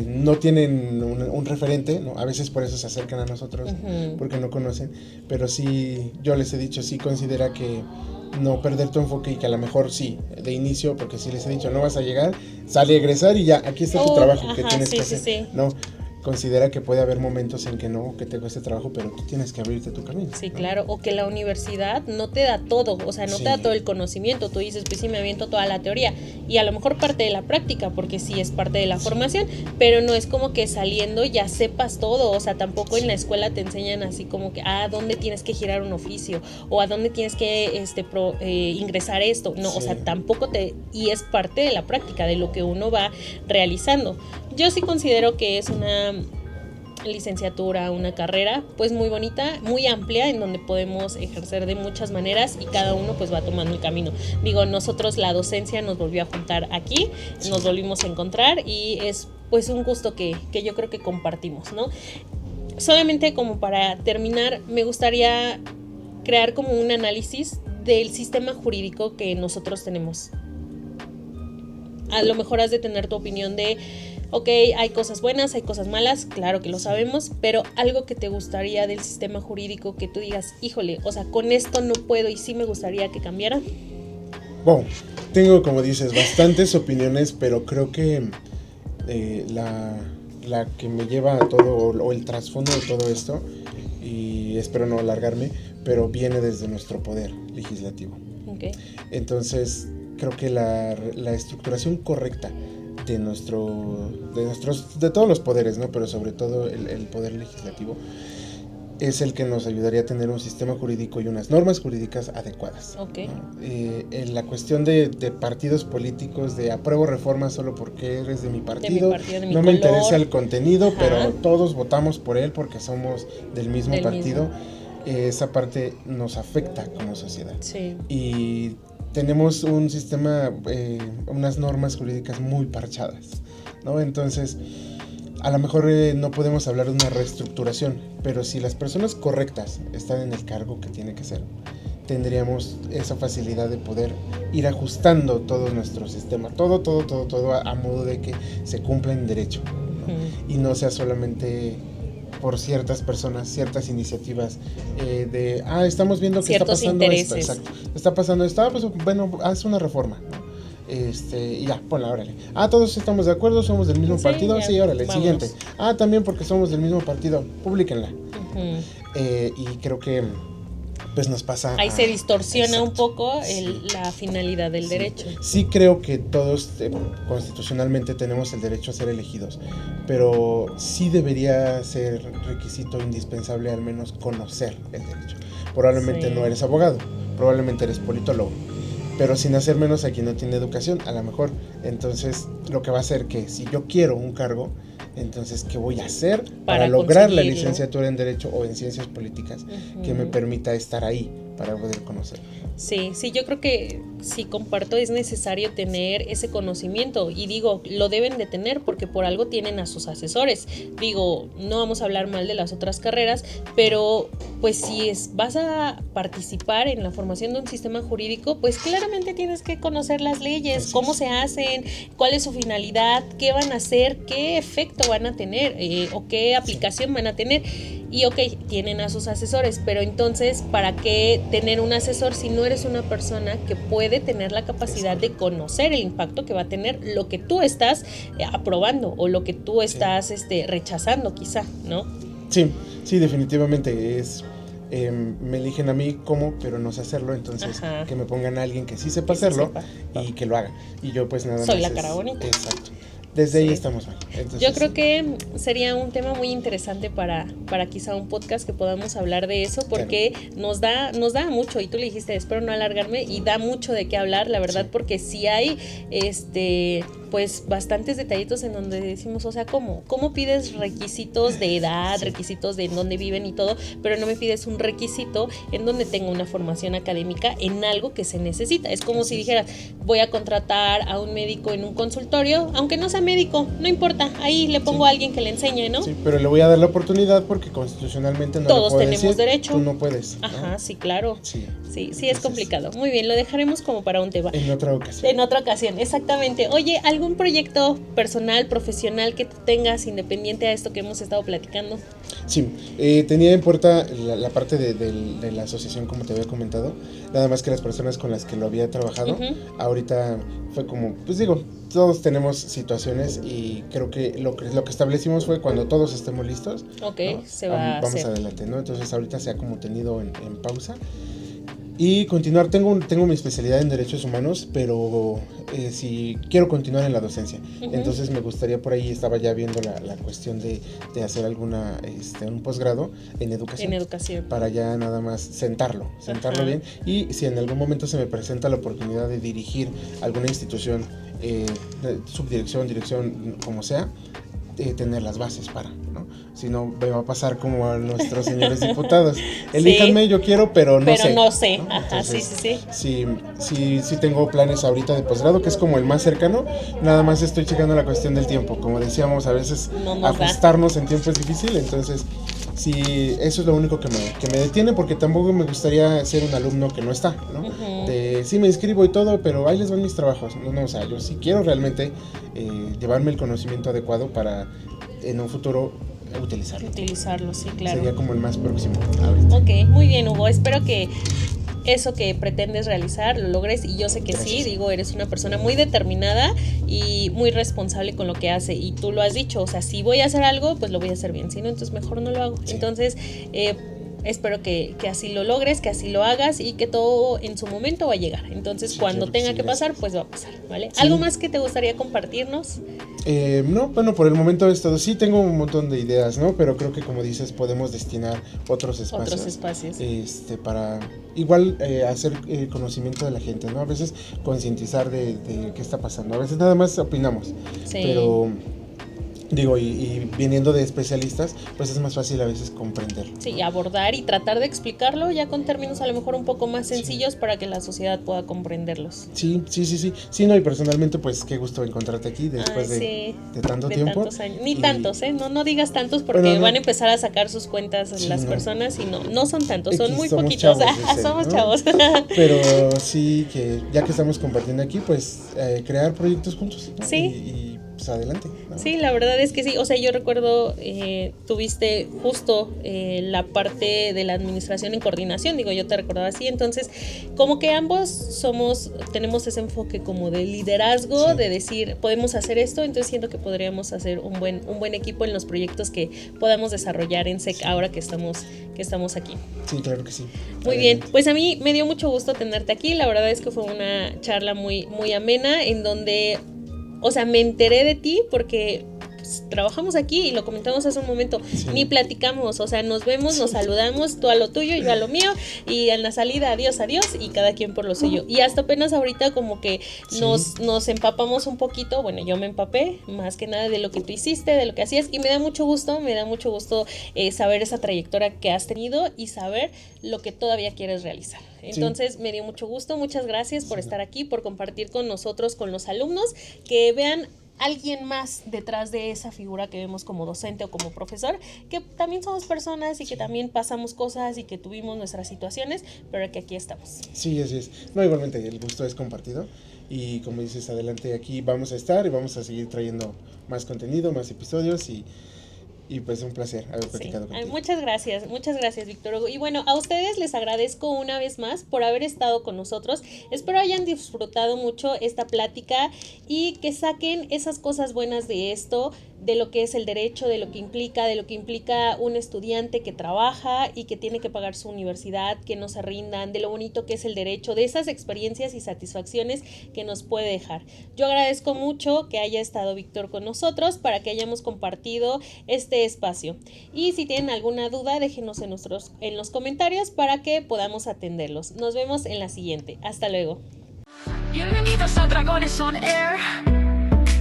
no tienen un referente, ¿no? A veces por eso se acercan a nosotros, porque no conocen, pero sí, yo les he dicho, sí considera que no perder tu enfoque, y que a lo mejor sí, de inicio, porque sí les he dicho, no vas a llegar, sale a egresar y ya, aquí está tu trabajo que tienes que hacer, ¿no? Considera que puede haber momentos en que no, que te cueste trabajo, pero tú tienes que abrirte tu camino. Sí, ¿no? claro, o que la universidad no te da todo, o sea, no te da todo el conocimiento. Tú dices, pues sí, me aviento toda la teoría, y a lo mejor parte de la práctica, porque sí es parte de la formación, pero no es como que saliendo ya sepas todo, o sea, tampoco en la escuela te enseñan así como que, a dónde tienes que girar un oficio, o a dónde tienes que ingresar esto, no, o sea, tampoco y es parte de la práctica, de lo que uno va realizando. Yo sí considero que es una licenciatura, una carrera pues muy bonita, muy amplia, en donde podemos ejercer de muchas maneras, y cada uno pues va tomando el camino. Digo, nosotros la docencia nos volvió a juntar aquí, nos volvimos a encontrar, y es pues un gusto que yo creo que compartimos, ¿no? Solamente como para terminar, me gustaría crear como un análisis del sistema jurídico que nosotros tenemos. A lo mejor has de tener tu opinión de, ok, hay cosas buenas, hay cosas malas, claro que lo sabemos, pero algo que te gustaría del sistema jurídico que tú digas, híjole, o sea, con esto no puedo y sí me gustaría que cambiara. Bueno, tengo, como dices, bastantes opiniones, pero creo que la que me lleva a todo, o el trasfondo de todo esto, y espero no alargarme, pero viene desde nuestro poder legislativo. Okay. Entonces, creo que la estructuración correcta de todos los poderes, ¿no? Pero sobre todo el poder legislativo es el que nos ayudaría a tener un sistema jurídico y unas normas jurídicas adecuadas. Okay. ¿No? En la cuestión de partidos políticos, de apruebo reformas solo porque eres de mi partido, de mi no color. Me interesa el contenido, pero todos votamos por él porque somos del mismo partido. Esa parte nos afecta como sociedad. Sí. Y tenemos un sistema, unas normas jurídicas muy parchadas, ¿no? Entonces, a lo mejor no podemos hablar de una reestructuración, pero si las personas correctas están en el cargo que tiene que ser, tendríamos esa facilidad de poder ir ajustando todo nuestro sistema, todo a modo de que se cumpla en derecho, ¿no? Y no sea solamente por ciertas personas, ciertas iniciativas estamos viendo que ciertos está pasando intereses. esto, exacto, está pasando esto, pues bueno, haz una reforma, ¿no? Y ya, ponla, órale. Todos estamos de acuerdo, somos del mismo partido, sí, órale, vámonos. siguiente. También porque somos del mismo partido, públiquenla. Y creo que pues nos pasa. Ahí se distorsiona exacto, un poco sí. la finalidad del derecho. Sí creo que todos constitucionalmente tenemos el derecho a ser elegidos, pero sí debería ser requisito indispensable al menos conocer el derecho. Probablemente no eres abogado, probablemente eres politólogo, pero sin hacer menos a quien no tiene educación, a lo mejor. Entonces, lo que va a hacer que si yo quiero un cargo, entonces, ¿qué voy a hacer para lograr la licenciatura en Derecho o en Ciencias Políticas que me permita estar ahí para poder conocer? Sí, yo creo que sí comparto, es necesario tener ese conocimiento y digo, lo deben de tener porque por algo tienen a sus asesores. Digo, no vamos a hablar mal de las otras carreras, pero pues si vas a participar en la formación de un sistema jurídico, pues claramente tienes que conocer las leyes, cómo se hacen, cuál es su finalidad, qué van a hacer, qué efecto van a tener o qué aplicación van a tener. Y tienen a sus asesores, pero entonces, ¿para qué tener un asesor si no eres una persona que puede tener la capacidad de conocer el impacto que va a tener lo que tú estás aprobando o lo que tú estás rechazando quizá, ¿no? Sí, definitivamente es... me eligen a mí pero no sé hacerlo, entonces que me pongan a alguien que sí sepa hacerlo y que lo haga. Y yo pues nada más... Soy la cara bonita. Exacto. Desde ahí estamos mal. Entonces, yo creo que sería un tema muy interesante para quizá un podcast que podamos hablar de eso, porque nos da mucho, y tú le dijiste, espero no alargarme, y da mucho de qué hablar, la verdad, porque sí hay pues bastantes detallitos en donde decimos, o sea, ¿cómo pides requisitos de edad, requisitos de en dónde viven y todo, pero no me pides un requisito en donde tenga una formación académica en algo que se necesita? Es como si dijeras, voy a contratar a un médico en un consultorio, aunque no sea médico, no importa, ahí le pongo a alguien que le enseñe, ¿no? Sí, pero le voy a dar la oportunidad porque constitucionalmente no todos le puedo tenemos decir, derecho. Tú no puedes, ¿no? Ajá, sí, claro. Sí, es complicado. Muy bien, lo dejaremos como para un tema. En otra ocasión, exactamente. Oye, ¿algún proyecto personal, profesional que tú tengas independiente a esto que hemos estado platicando? Sí, tenía en puerta la parte de la asociación, como te había comentado, nada más que las personas con las que lo había trabajado, ahorita fue como, pues digo, todos tenemos situaciones y creo que lo que establecimos fue cuando todos estemos listos, ¿no? Se va vamos a hacer. adelante, ¿no? Entonces ahorita se ha como tenido en pausa. Y continuar, tengo mi especialidad en derechos humanos, pero si quiero continuar en la docencia, entonces me gustaría, por ahí estaba ya viendo la cuestión de hacer un posgrado en educación, para ya nada más sentarlo bien, y si en algún momento se me presenta la oportunidad de dirigir alguna institución, subdirección, dirección, como sea, tener las bases para, ¿no? Si no, me va a pasar como a nuestros señores diputados. Elíjanme, yo quiero, pero no sé. ¿no? Ajá, entonces, sí tengo planes ahorita de posgrado, que es como el más cercano. Nada más estoy checando la cuestión del tiempo. Como decíamos, a veces ajustarnos en tiempo es difícil, entonces sí, eso es lo único que me detiene, porque tampoco me gustaría ser un alumno que no está, ¿no? Sí me inscribo y todo, pero ahí les van mis trabajos. No, o sea, yo sí quiero realmente llevarme el conocimiento adecuado para en un futuro utilizarlo, sí, claro. Sería como el más próximo ahorita. Ok, muy bien, Hugo, espero que eso que pretendes realizar lo logres, y yo sé que Gracias. sí, digo, eres una persona muy determinada y muy responsable con lo que hace, y tú lo has dicho, o sea, si voy a hacer algo, pues lo voy a hacer bien, si no, entonces mejor no lo hago. Entonces, espero que así lo logres, que así lo hagas, y que todo en su momento va a llegar. Entonces, cuando tenga que pasar, pues va a pasar, ¿vale? Sí. ¿Algo más que te gustaría compartirnos? No, bueno, por el momento es todo. Sí tengo un montón de ideas, ¿no? Pero creo que, como dices, podemos destinar otros espacios. Para igual hacer conocimiento de la gente, ¿no? A veces concientizar de qué está pasando. A veces nada más opinamos. Sí. Pero Digo, y viniendo de especialistas, pues es más fácil a veces comprenderlo. Sí, abordar y tratar de explicarlo ya con términos a lo mejor un poco más sencillos para que la sociedad pueda comprenderlos. Sí. Sí, no, y personalmente, pues qué gusto encontrarte aquí después de tanto tiempo. Tantos años. Ni tantos, No digas tantos porque bueno, no. Van a empezar a sacar sus cuentas las personas y no son tantos, son muy somos poquitos. chavos, Somos ¿no? chavos. Pero sí, que ya que estamos compartiendo aquí, pues crear proyectos juntos, ¿no? Sí. Y pues adelante, ¿no? Sí, la verdad es que sí. O sea, yo recuerdo, tuviste justo la parte de la administración en coordinación, digo, yo te recordaba así. Entonces, como que ambos tenemos ese enfoque como de liderazgo, sí, de decir, podemos hacer esto. Entonces siento que podríamos hacer un buen equipo en los proyectos que podamos desarrollar en SEC, sí, ahora que estamos aquí. Sí, claro que sí. Muy bien, pues a mí me dio mucho gusto tenerte aquí. La verdad es que fue una charla muy, muy amena en donde, o sea, me enteré de ti porque pues, trabajamos aquí y lo comentamos hace un momento, sí, ni platicamos, o sea, nos vemos, nos saludamos, tú a lo tuyo, yo a lo mío, y en la salida adiós y cada quien por lo suyo. Y hasta apenas ahorita como que sí, nos empapamos un poquito, bueno, yo me empapé más que nada de lo que tú hiciste, de lo que hacías, y me da mucho gusto saber esa trayectoria que has tenido y saber lo que todavía quieres realizar. Entonces, sí, me dio mucho gusto, muchas gracias por estar aquí, por compartir con nosotros, con los alumnos, que vean alguien más detrás de esa figura que vemos como docente o como profesor, que también somos personas y que también pasamos cosas y que tuvimos nuestras situaciones, pero que aquí estamos. Sí, así es. No, igualmente, el gusto es compartido y como dices, adelante, aquí vamos a estar y vamos a seguir trayendo más contenido, más episodios y pues un placer haber platicado contigo. Muchas gracias, Víctor Hugo. Y bueno, a ustedes les agradezco una vez más por haber estado con nosotros. Espero hayan disfrutado mucho esta plática y que saquen esas cosas buenas de esto, de lo que es el derecho, de lo que implica un estudiante que trabaja y que tiene que pagar su universidad, que no se rindan, de lo bonito que es el derecho, de esas experiencias y satisfacciones que nos puede dejar. Yo agradezco mucho que haya estado Víctor con nosotros para que hayamos compartido este espacio. Y si tienen alguna duda, déjenos en los comentarios para que podamos atenderlos. Nos vemos en la siguiente. Hasta luego. Bienvenidos a Dragones on Air.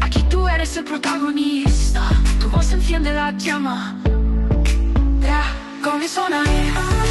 Aquí tú eres el protagonista. Tu voz enciende la llama. Dragones on Air.